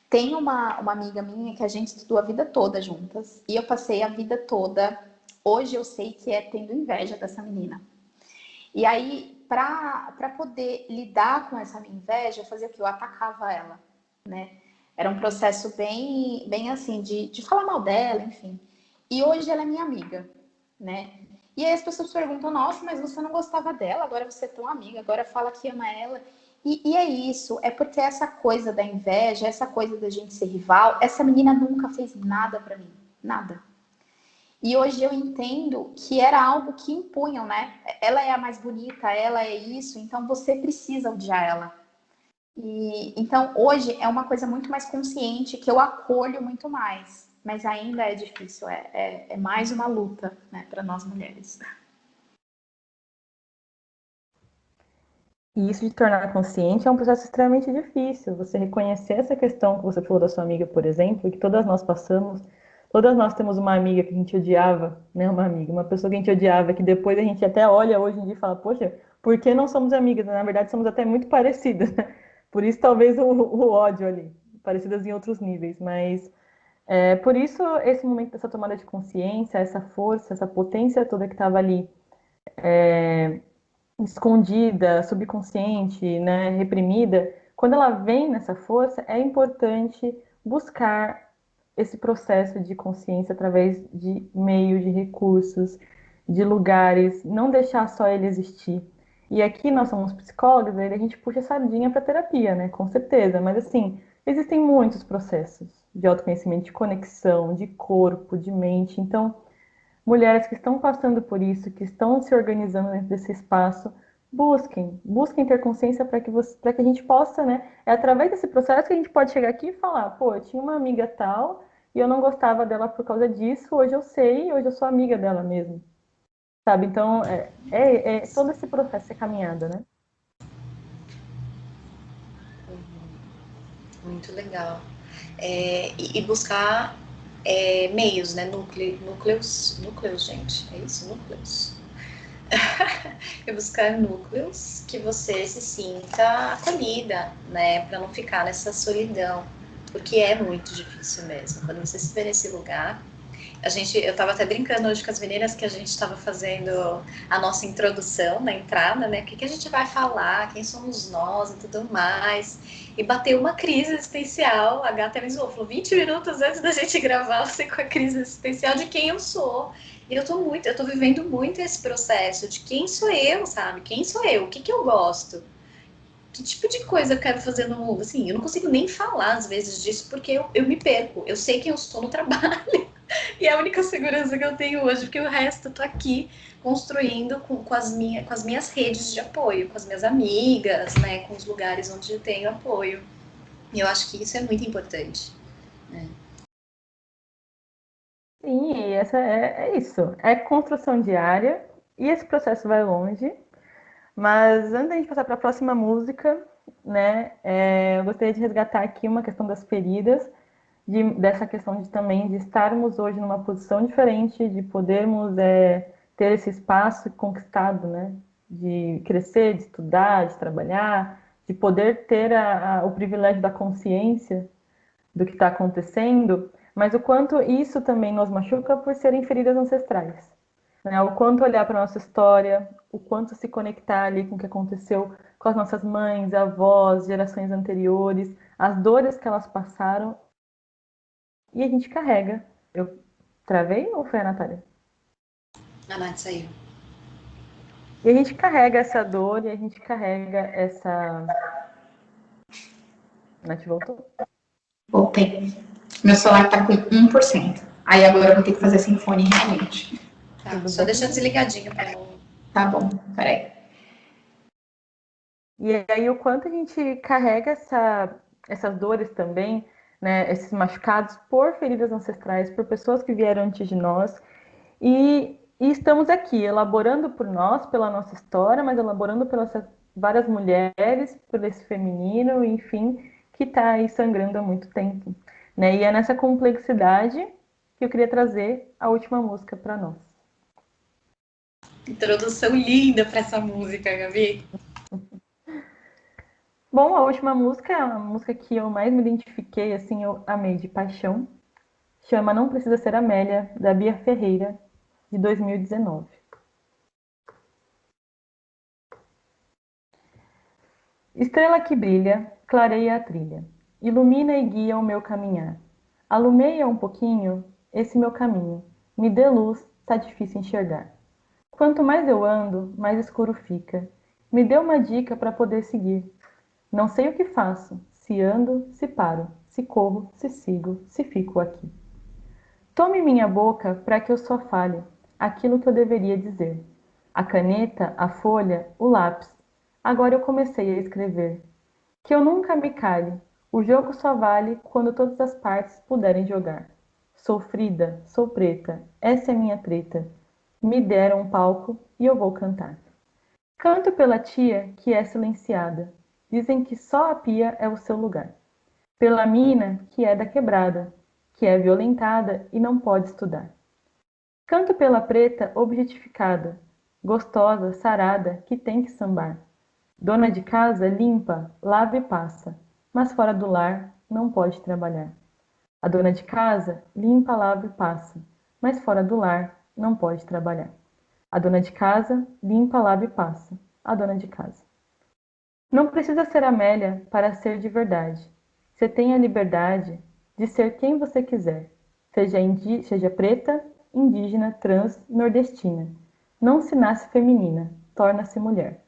Tem uma amiga minha que a gente estudou a vida toda juntas, e eu passei a vida toda, hoje eu sei que é tendo inveja dessa menina. E aí, para poder lidar com essa minha inveja, eu fazia o quê? Eu atacava ela, né? Era um processo bem assim, de falar mal dela, enfim. E hoje ela é minha amiga, né? E aí as pessoas perguntam, nossa, mas você não gostava dela, agora você é tão amiga, agora fala que ama ela. E é isso, é porque essa coisa da inveja, essa coisa da gente ser rival, essa menina nunca fez nada pra mim, nada. E hoje eu entendo que era algo que impunham, né? Ela é a mais bonita, ela é isso, então você precisa odiar ela. E então hoje é uma coisa muito mais consciente que eu acolho muito mais, mas ainda é difícil, é mais uma luta, né, para nós mulheres. E isso de tornar consciente é um processo extremamente difícil. Você reconhecer essa questão que você falou da sua amiga, por exemplo, que todas nós passamos. Todas nós temos uma amiga que a gente odiava, né? Uma amiga, uma pessoa que a gente odiava, que depois a gente até olha hoje em dia e fala, poxa, por que não somos amigas? Na verdade, somos até muito parecidas, né? Por isso, talvez, o ódio ali, parecidas em outros níveis. Mas, por isso, esse momento dessa tomada de consciência, essa força, essa potência toda que estava ali, escondida, subconsciente, né, reprimida, quando ela vem nessa força, é importante buscar esse processo de consciência através de meios, de recursos, de lugares, não deixar só ele existir. E aqui nós somos psicólogos, aí a gente puxa a sardinha para terapia, né? Com certeza, mas assim, existem muitos processos de autoconhecimento, de conexão, de corpo, de mente. Então, mulheres que estão passando por isso, que estão se organizando dentro desse espaço, busquem ter consciência para que a gente possa, né? É através desse processo que a gente pode chegar aqui e falar, pô, eu tinha uma amiga tal e eu não gostava dela por causa disso, hoje eu sei, hoje eu sou amiga dela mesmo, sabe? Então, é todo esse processo, essa caminhada, né? Muito legal. E buscar meios, né? Núcleos, gente. É isso? Núcleos. E buscar núcleos que você se sinta acolhida, né? Para não ficar nessa solidão. Porque é muito difícil mesmo. Quando você se vê nesse lugar, eu estava até brincando hoje com as meninas que a gente estava fazendo a nossa introdução na entrada, né? O que a gente vai falar, quem somos nós e tudo mais. E bateu uma crise existencial. A gata me zoou, falou 20 minutos antes da gente gravar, você com a crise existencial de quem eu sou. E eu tô vivendo muito esse processo de quem sou eu, sabe? Quem sou eu? O que eu gosto? Que tipo de coisa eu quero fazer no mundo? Assim, eu não consigo nem falar às vezes disso porque eu me perco. Eu sei quem eu sou no trabalho. E é a única segurança que eu tenho hoje, porque o resto eu tô aqui construindo com as minhas redes de apoio, com as minhas amigas, né, com os lugares onde eu tenho apoio. E eu acho que isso é muito importante. Né? Sim, e essa é isso. É construção diária e esse processo vai longe. Mas antes da gente passar para a próxima música, né, eu gostaria de resgatar aqui uma questão das feridas, dessa questão de também de estarmos hoje numa posição diferente, de podermos ter esse espaço conquistado, né, de crescer, de estudar, de trabalhar, de poder ter o privilégio da consciência do que está acontecendo, mas o quanto isso também nos machuca por serem feridas ancestrais. Né? O quanto olhar para a nossa história, o quanto se conectar ali com o que aconteceu com as nossas mães, avós, gerações anteriores, as dores que elas passaram, e a gente carrega. Eu travei ou foi a Natália? A Nath saiu. E a gente carrega essa dor e a gente carrega essa. A Nath voltou? Voltei. Meu celular tá com 1%. Aí agora eu vou ter que fazer sem fone realmente. Tá, Tudo só bem? deixar desligadinho para não. Tá bom, peraí. E aí o quanto a gente carrega essas dores também, né, esses machucados por feridas ancestrais, por pessoas que vieram antes de nós, e estamos aqui elaborando por nós, pela nossa história, mas elaborando pelas várias mulheres, por esse feminino, enfim, que está aí sangrando há muito tempo. Né? E é nessa complexidade que eu queria trazer a última música para nós. Introdução linda para essa música, Gabi. Bom, a última música é a música que eu mais me identifiquei, assim, eu amei de paixão. Chama Não Precisa Ser Amélia, da Bia Ferreira, de 2019. Estrela que brilha, clareia a trilha, ilumina e guia o meu caminhar. Alumeia um pouquinho esse meu caminho, me dê luz, tá difícil enxergar. Quanto mais eu ando, mais escuro fica. Me dê uma dica para poder seguir. Não sei o que faço, se ando, se paro, se corro, se sigo, se fico aqui. Tome minha boca para que eu só fale aquilo que eu deveria dizer. A caneta, a folha, o lápis. Agora eu comecei a escrever. Que eu nunca me cale. O jogo só vale quando todas as partes puderem jogar. Sou Frida, sou preta, essa é minha treta. Me deram um palco e eu vou cantar. Canto pela tia que é silenciada. Dizem que só a pia é o seu lugar. Pela mina que é da quebrada, que é violentada e não pode estudar. Canto pela preta objetificada, gostosa, sarada, que tem que sambar. Dona de casa limpa, lava e passa, mas fora do lar não pode trabalhar. A dona de casa limpa, lava e passa, mas fora do lar não pode trabalhar. A dona de casa limpa, lava e passa, a dona de casa. Não precisa ser Amélia para ser de verdade. Você tem a liberdade de ser quem você quiser, seja preta, indígena, trans, nordestina. Não se nasce feminina, torna-se mulher.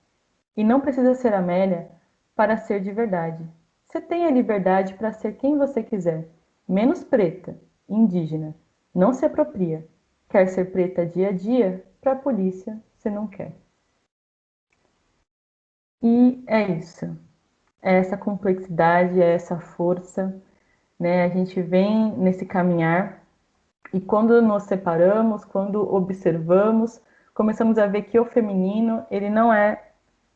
E não precisa ser Amélia para ser de verdade. Você tem a liberdade para ser quem você quiser, menos preta, indígena. Não se apropria. Quer ser preta dia a dia, para a polícia você não quer. E é isso. É essa complexidade, é essa força, né? A gente vem nesse caminhar e quando nos separamos, quando observamos, começamos a ver que o feminino, ele não é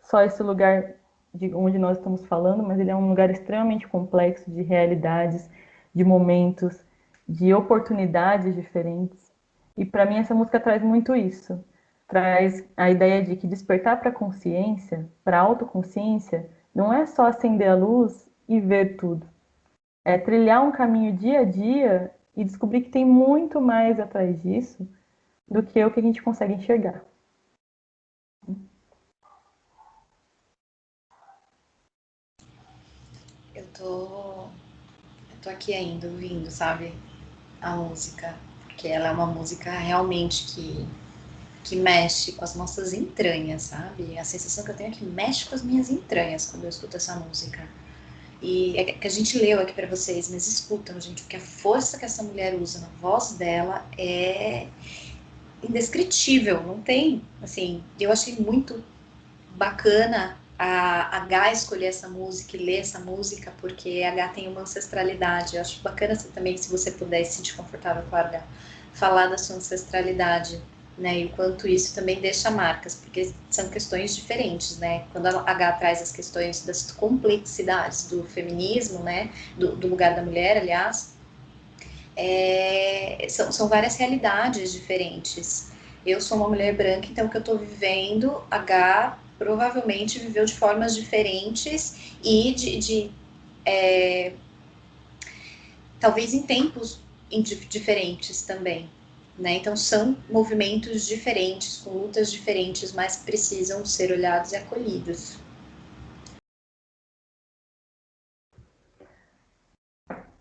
só esse lugar de onde nós estamos falando, mas ele é um lugar extremamente complexo de realidades, de momentos, de oportunidades diferentes. E para mim essa música traz muito isso. Traz a ideia de que despertar para a consciência, para a autoconsciência, não é só acender a luz e ver tudo. É trilhar um caminho dia a dia e descobrir que tem muito mais atrás disso do que o que a gente consegue enxergar. Eu tô aqui ainda ouvindo, sabe, a música, porque ela é uma música realmente que mexe com as nossas entranhas, sabe? A sensação que eu tenho é que mexe com as minhas entranhas quando eu escuto essa música. E é que a gente leu aqui para vocês, mas escutam, gente, porque a força que essa mulher usa na voz dela é indescritível, não tem, assim, eu achei muito bacana a Gá escolher essa música e ler essa música, porque a Gá tem uma ancestralidade. Eu acho bacana também, se você puder se sentir confortável com a Gá, falar da sua ancestralidade, né? E o quanto isso também deixa marcas, porque são questões diferentes, né? Quando a Gá traz as questões das complexidades do feminismo, né? Do lugar da mulher, aliás, são várias realidades diferentes. Eu sou uma mulher branca, então o que eu estou vivendo, a Gá provavelmente viveu de formas diferentes e talvez em tempos diferentes também. Né? Então são movimentos diferentes, com lutas diferentes, mas que precisam ser olhados e acolhidos.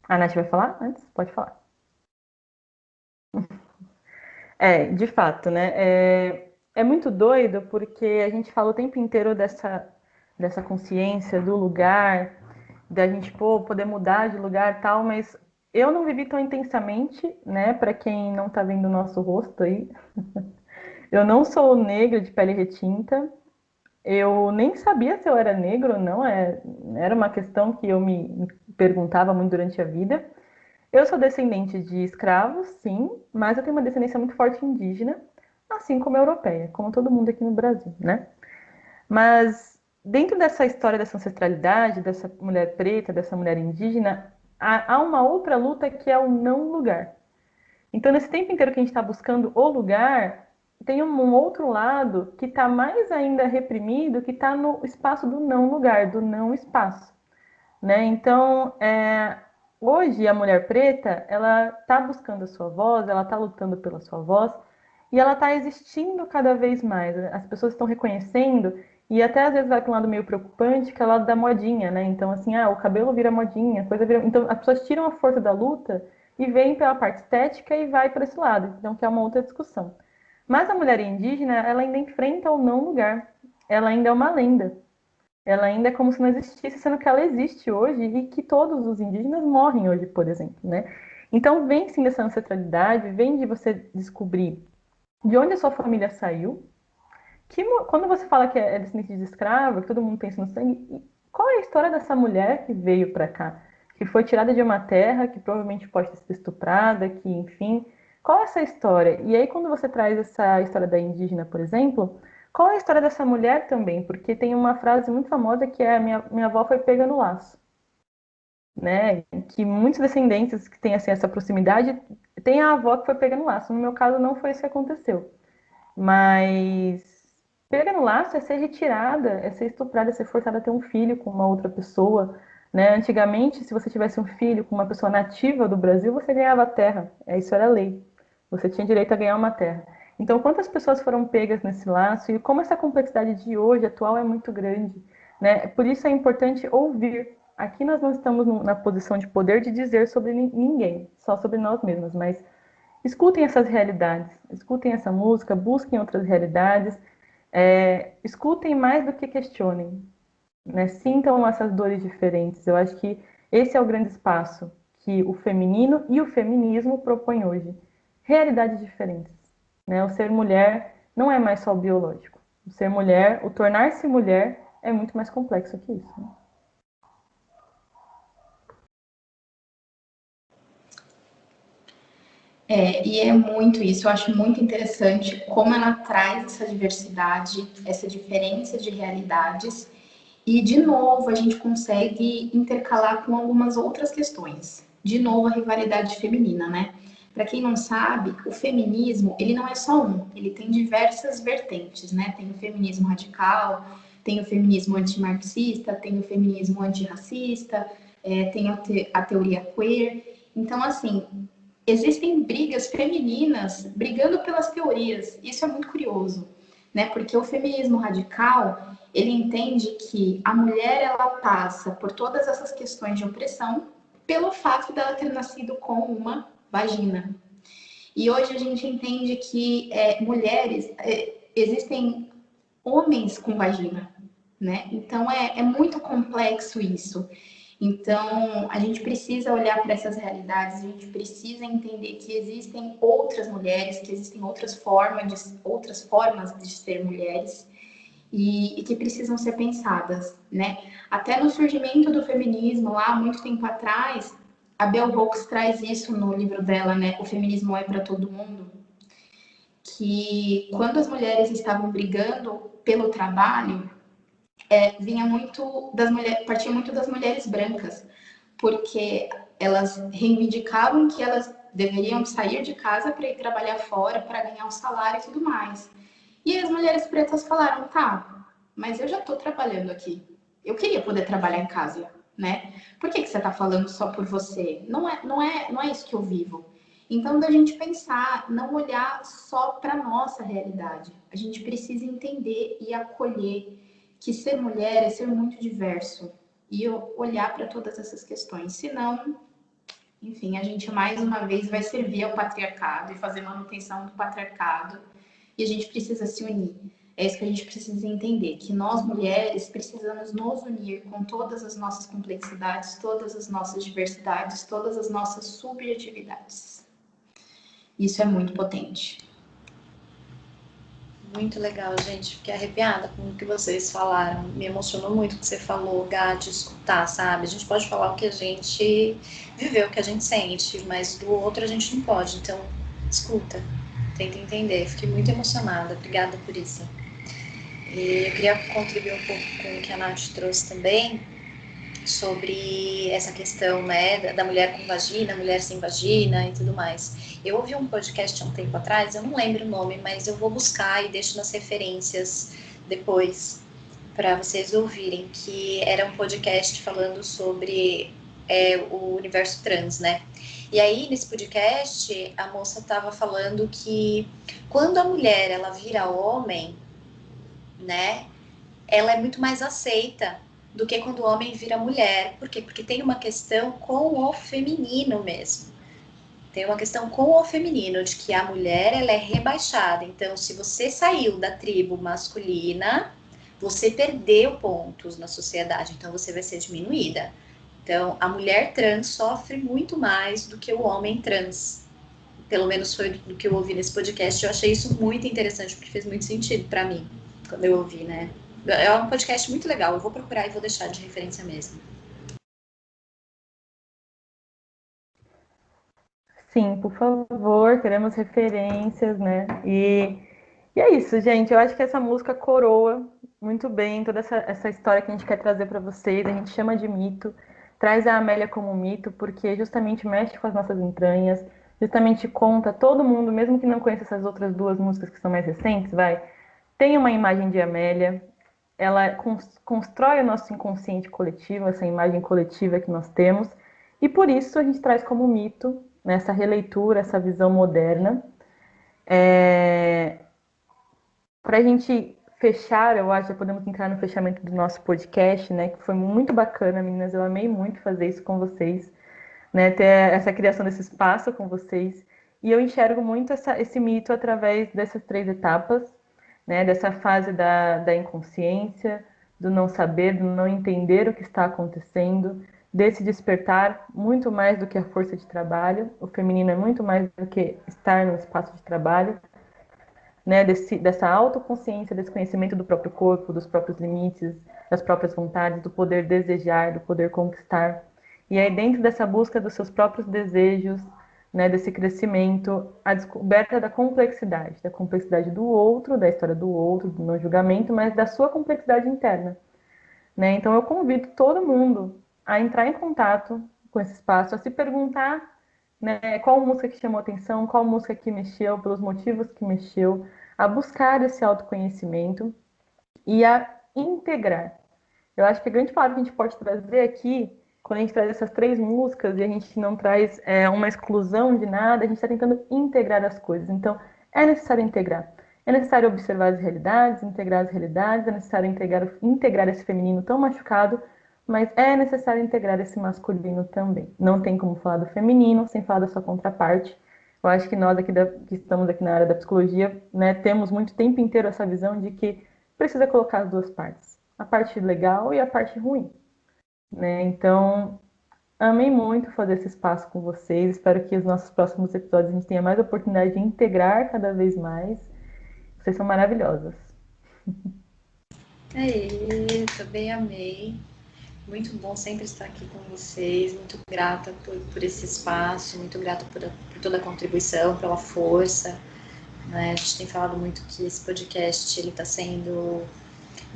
A Nath vai falar antes? Pode falar. De fato, né? É muito doido porque a gente fala o tempo inteiro dessa consciência do lugar, da gente poder mudar de lugar e tal, mas eu não vivi tão intensamente, né? Para quem não tá vendo o nosso rosto aí, eu não sou negra de pele retinta, eu nem sabia se eu era negro ou não, era uma questão que eu me perguntava muito durante a vida. Eu sou descendente de escravos, sim, mas eu tenho uma descendência muito forte indígena, assim como europeia, como todo mundo aqui no Brasil, né? Mas dentro dessa história dessa ancestralidade, dessa mulher preta, dessa mulher indígena, há uma outra luta que é o não lugar. Então, nesse tempo inteiro que a gente está buscando o lugar, tem um outro lado que está mais ainda reprimido, que está no espaço do não lugar, do não espaço, né? Então, hoje a mulher preta, ela está buscando a sua voz, ela está lutando pela sua voz e ela está existindo cada vez mais. As pessoas estão reconhecendo e até às vezes vai para um lado meio preocupante, que é o lado da modinha, né? Então, assim, o cabelo vira modinha, a coisa vira... Então, as pessoas tiram a força da luta e vêm pela parte estética e vai para esse lado. Então, que é uma outra discussão. Mas a mulher indígena, ela ainda enfrenta o não lugar. Ela ainda é uma lenda. Ela ainda é como se não existisse, sendo que ela existe hoje e que todos os indígenas morrem hoje, por exemplo, né? Então, vem sim dessa ancestralidade, vem de você descobrir de onde a sua família saiu, quando você fala que é descendente de escravo, que todo mundo tem isso no sangue, qual é a história dessa mulher que veio para cá? Que foi tirada de uma terra, que provavelmente pode ter sido estuprada, que, enfim... Qual é essa história? E aí, quando você traz essa história da indígena, por exemplo, qual é a história dessa mulher também? Porque tem uma frase muito famosa que é minha avó foi pega no laço, né? Que muitos descendentes que têm assim, essa proximidade têm a avó que foi pega no laço. No meu caso, não foi isso que aconteceu. Mas pega no laço é ser retirada, é ser estuprada, é ser forçada a ter um filho com uma outra pessoa, né? Antigamente, se você tivesse um filho com uma pessoa nativa do Brasil, você ganhava terra. Isso era lei. Você tinha direito a ganhar uma terra. Então, quantas pessoas foram pegas nesse laço e como essa complexidade de hoje, atual, é muito grande, né? Por isso é importante ouvir. Aqui nós não estamos na posição de poder de dizer sobre ninguém, só sobre nós mesmos, mas escutem essas realidades, escutem essa música, busquem outras realidades, escutem mais do que questionem, né? Sintam essas dores diferentes. Eu acho que esse é o grande espaço que o feminino e o feminismo propõem hoje. Realidades diferentes, né? O ser mulher não é mais só o biológico. O ser mulher, o tornar-se mulher é muito mais complexo que isso, né? E é muito isso, eu acho muito interessante como ela traz essa diversidade, essa diferença de realidades, e de novo a gente consegue intercalar com algumas outras questões. De novo, a rivalidade feminina, né? Para quem não sabe, o feminismo, ele não é só um, ele tem diversas vertentes, né? Tem o feminismo radical, tem o feminismo antimarxista, tem o feminismo antirracista, tem a teoria queer. Então, assim, existem brigas femininas brigando pelas teorias. Isso é muito curioso, né? Porque o feminismo radical, ele entende que a mulher ela passa por todas essas questões de opressão pelo fato dela ter nascido com uma vagina. E hoje a gente entende que mulheres existem homens com vagina, né? Então é muito complexo isso. Então, a gente precisa olhar para essas realidades, a gente precisa entender que existem outras mulheres, que existem outras formas de ser mulheres e que precisam ser pensadas, né? Até no surgimento do feminismo, lá muito tempo atrás, a Bell Hooks traz isso no livro dela, né? O Feminismo é para Todo Mundo, que quando as mulheres estavam brigando pelo trabalho, vinha muito das mulheres, partia muito das mulheres brancas, porque elas reivindicavam que elas deveriam sair de casa para ir trabalhar fora, para ganhar um salário e tudo mais. E as mulheres pretas falaram, tá, mas eu já estou trabalhando aqui. Eu queria poder trabalhar em casa, né? Por que você está falando só por você? Não é isso que eu vivo. Então, da gente pensar, não olhar só para nossa realidade. A gente precisa entender e acolher que ser mulher é ser muito diverso e olhar para todas essas questões. Senão, enfim, a gente mais uma vez vai servir ao patriarcado e fazer manutenção do patriarcado e a gente precisa se unir. É isso que a gente precisa entender, que nós mulheres precisamos nos unir com todas as nossas complexidades, todas as nossas diversidades, todas as nossas subjetividades. Isso é muito potente. Muito legal, gente. Fiquei arrepiada com o que vocês falaram. Me emocionou muito o que você falou, Gá, de escutar, sabe? A gente pode falar o que a gente viveu, o que a gente sente, mas do outro a gente não pode. Então, escuta, tenta entender. Fiquei muito emocionada. Obrigada por isso. E eu queria contribuir um pouco com o que a Nath trouxe também, sobre essa questão, né, da mulher com vagina, mulher sem vagina e tudo mais. Eu ouvi um podcast há um tempo atrás, eu não lembro o nome, mas eu vou buscar e deixo nas referências depois para vocês ouvirem, que era um podcast falando sobre o universo trans, né? E aí, nesse podcast, a moça estava falando que quando a mulher, ela vira homem, né, ela é muito mais aceita do que quando o homem vira mulher. Por quê? Porque tem uma questão com o feminino mesmo. Tem uma questão com o feminino, de que a mulher ela é rebaixada. Então, se você saiu da tribo masculina, você perdeu pontos na sociedade. Então, você vai ser diminuída. Então, a mulher trans sofre muito mais do que o homem trans. Pelo menos foi do que eu ouvi nesse podcast. Eu achei isso muito interessante, porque fez muito sentido para mim, quando eu ouvi, né? É um podcast muito legal, eu vou procurar e vou deixar de referência mesmo. Sim, por favor, queremos referências, né? E é isso, gente. Eu acho que essa música coroa muito bem toda essa história que a gente quer trazer para vocês. A gente chama de mito, traz a Amélia como mito, porque justamente mexe com as nossas entranhas, justamente conta todo mundo, mesmo que não conheça essas outras duas músicas que são mais recentes, tem uma imagem de Amélia. Ela constrói o nosso inconsciente coletivo, essa imagem coletiva que nós temos, e por isso a gente traz como mito, nessa releitura, essa visão moderna. Para a gente fechar, eu acho, já podemos entrar no fechamento do nosso podcast, né? Que foi muito bacana, meninas. Eu amei muito fazer isso com vocês, né? Ter essa criação desse espaço com vocês. E eu enxergo muito esse mito através dessas 3 etapas, né? Dessa fase da inconsciência, do não saber, do não entender o que está acontecendo, desse despertar muito mais do que a força de trabalho. O feminino é muito mais do que estar no espaço de trabalho, né, dessa autoconsciência, desse conhecimento do próprio corpo, dos próprios limites, das próprias vontades, do poder desejar, do poder conquistar. E aí, dentro dessa busca dos seus próprios desejos, né, desse crescimento, a descoberta da complexidade do outro, da história do outro, do não julgamento, mas da sua complexidade interna. Né? Então, eu convido todo mundo a entrar em contato com esse espaço, a se perguntar, né, qual música que chamou atenção, qual música que mexeu, pelos motivos que mexeu, a buscar esse autoconhecimento e a integrar. Eu acho que a grande palavra que a gente pode trazer aqui, quando a gente traz essas 3 músicas e a gente não traz uma exclusão de nada, a gente está tentando integrar as coisas. Então, é necessário integrar. É necessário observar as realidades, integrar as realidades, é necessário integrar esse feminino tão machucado, mas é necessário integrar esse masculino também. Não tem como falar do feminino sem falar da sua contraparte. Eu acho que nós aqui que estamos aqui na área da psicologia, né, temos muito tempo inteiro essa visão de que precisa colocar as 2 partes, a parte legal e a parte ruim, né? Então, amei muito fazer esse espaço com vocês. Espero que os nossos próximos episódios a gente tenha mais oportunidade de integrar cada vez mais. Vocês são maravilhosas. Também amei. Muito bom sempre estar aqui com vocês. Muito grata por esse espaço, muito grata por toda a contribuição, pela força. Né? A gente tem falado muito que esse podcast ele está sendo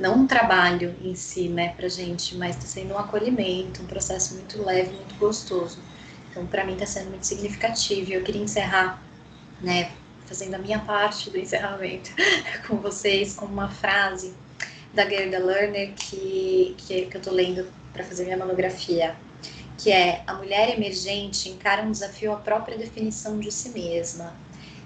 não um trabalho em si, né, pra gente, mas está sendo um acolhimento, um processo muito leve, muito gostoso. Então, para mim está sendo muito significativo. Eu queria encerrar, né, fazendo a minha parte do encerramento com vocês, com uma frase da Gerda Lerner que eu estou lendo para fazer minha monografia, que é: a mulher emergente encara um desafio à própria definição de si mesma.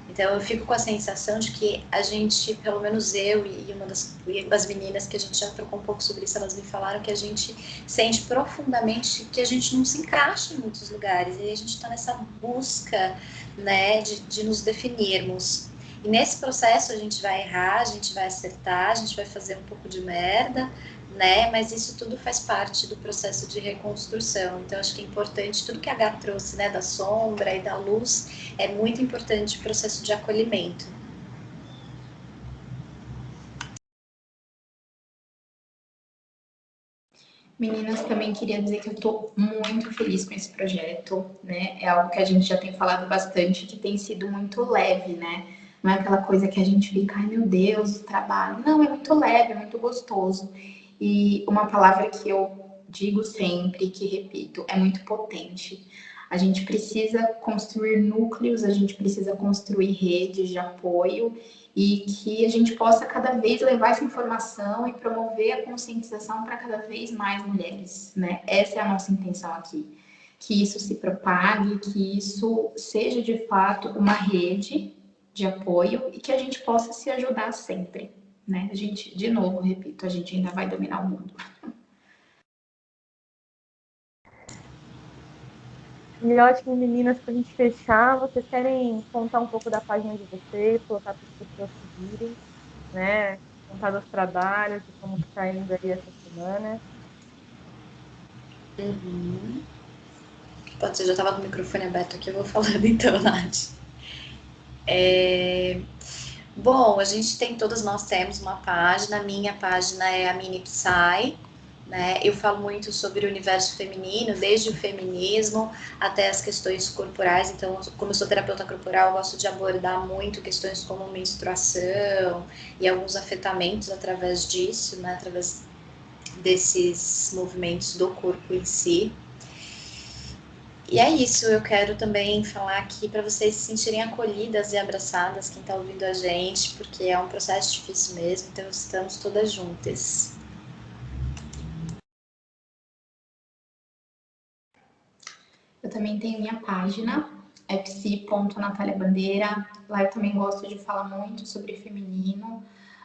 Então eu fico com a sensação de que a gente, pelo menos eu e uma das meninas que a gente já trocou um pouco sobre isso, elas me falaram que a gente sente profundamente que a gente não se encaixa em muitos lugares e a gente está nessa busca, né, de nos definirmos. E nesse processo a gente vai errar, a gente vai acertar, a gente vai fazer um pouco de merda, né? Mas isso tudo faz parte do processo de reconstrução. Então acho que é importante tudo que a Gá trouxe, né, da sombra e da luz, é muito importante o processo de acolhimento. Meninas, também queria dizer que eu estou muito feliz com esse projeto, né? É algo que a gente já tem falado bastante, que tem sido muito leve, né? Não é aquela coisa que a gente fica, ai meu Deus, o trabalho. Não, é muito leve, é muito gostoso. E uma palavra que eu digo sempre, que repito, é muito potente. A gente precisa construir núcleos, a gente precisa construir redes de apoio e que a gente possa cada vez levar essa informação e promover a conscientização para cada vez mais mulheres, né? Essa é a nossa intenção aqui. Que isso se propague, que isso seja de fato uma rede de apoio e que a gente possa se ajudar sempre, né? A gente, de novo, repito, a gente ainda vai dominar o mundo. E ótimo, meninas, para a gente fechar, vocês querem contar um pouco da página de vocês, colocar para as pessoas seguirem, né? Contar dos trabalhos, de como está indo aí essa semana. Uhum. Pode ser, já estava com o microfone aberto aqui, eu vou falando então, Nath. Bom, a gente tem, todas nós temos uma página, a minha página é a Mini Psy, né? Eu falo muito sobre o universo feminino, desde o feminismo até as questões corporais. Então, como eu sou terapeuta corporal, eu gosto de abordar muito questões como menstruação e alguns afetamentos através disso, né? Através desses movimentos do corpo em si. E é isso, eu quero também falar aqui para vocês se sentirem acolhidas e abraçadas, quem está ouvindo a gente, porque é um processo difícil mesmo, então estamos todas juntas. Eu também tenho minha página, é psi.nataliabandeira. Lá eu também gosto de falar muito sobre feminino,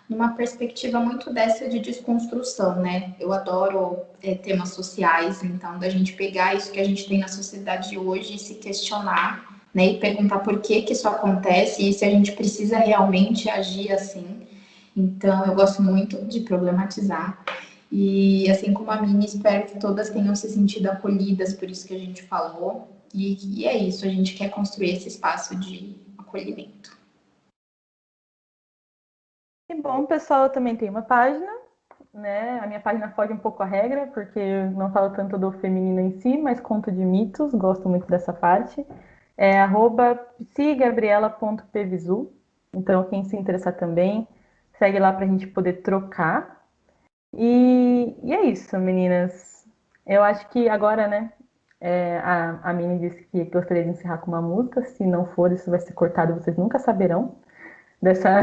numa perspectiva muito dessa de desconstrução, né? Eu adoro temas sociais, então da gente pegar isso que a gente tem na sociedade de hoje e se questionar, né? E perguntar por que que isso acontece e se a gente precisa realmente agir assim. Então eu gosto muito de problematizar. E assim como a Mini, espero que todas tenham se sentido acolhidas por isso que a gente falou. E é isso, a gente quer construir esse espaço de acolhimento. E bom, pessoal, eu também tenho uma página, né? A minha página foge um pouco à regra, porque eu não falo tanto do feminino em si, mas conto de mitos, gosto muito dessa parte. É @psigabriela.pvisu. Então, quem se interessar também, segue lá para a gente poder trocar. E é isso, meninas. Eu acho que agora, né? A Mini disse que gostaria de encerrar com uma música. Se não for, isso vai ser cortado, vocês nunca saberão dessa,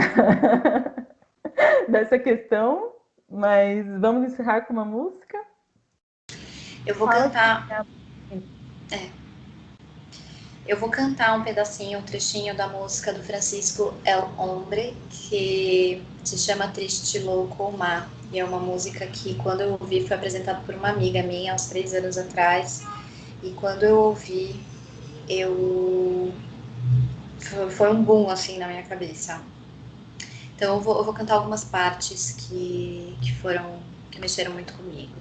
dessa questão. Mas vamos encerrar com uma música. Eu vou Fala cantar. que... Eu vou cantar um pedacinho, um trechinho da música do Francisco El Hombre, que se chama Triste, Louco ou Má. E é uma música que, quando eu ouvi, foi apresentada por uma amiga minha, há uns 3 anos atrás. E quando eu ouvi, foi um boom, assim, na minha cabeça. Então eu vou cantar algumas partes que mexeram muito comigo.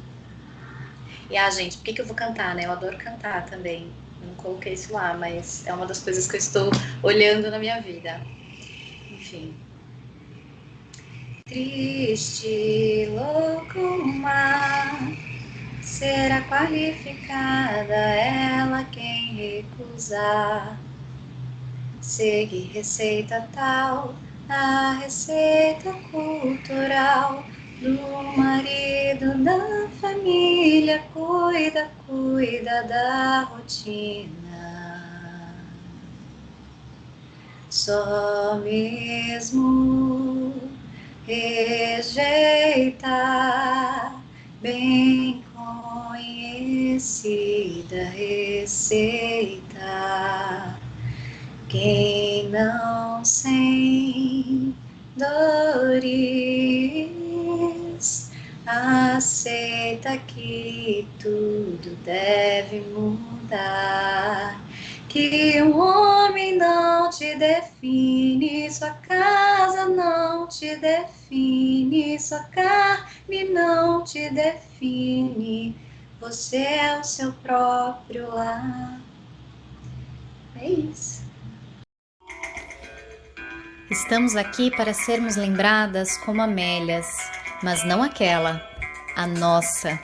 E, gente, por que eu vou cantar, né? Eu adoro cantar também. Eu não coloquei isso lá, mas é uma das coisas que eu estou olhando na minha vida. Enfim. Triste, louco, má, será qualificada ela quem recusar. Segue receita tal, a receita cultural do marido, da família, cuida da rotina. Só mesmo rejeitar bem conhecida receita. Quem não sem dores aceita que tudo deve mudar, que um homem não te define, sua casa não te define, sua carne não te define, você é o seu próprio lar. É isso. Estamos aqui para sermos lembradas como Amélias, mas não aquela, a nossa.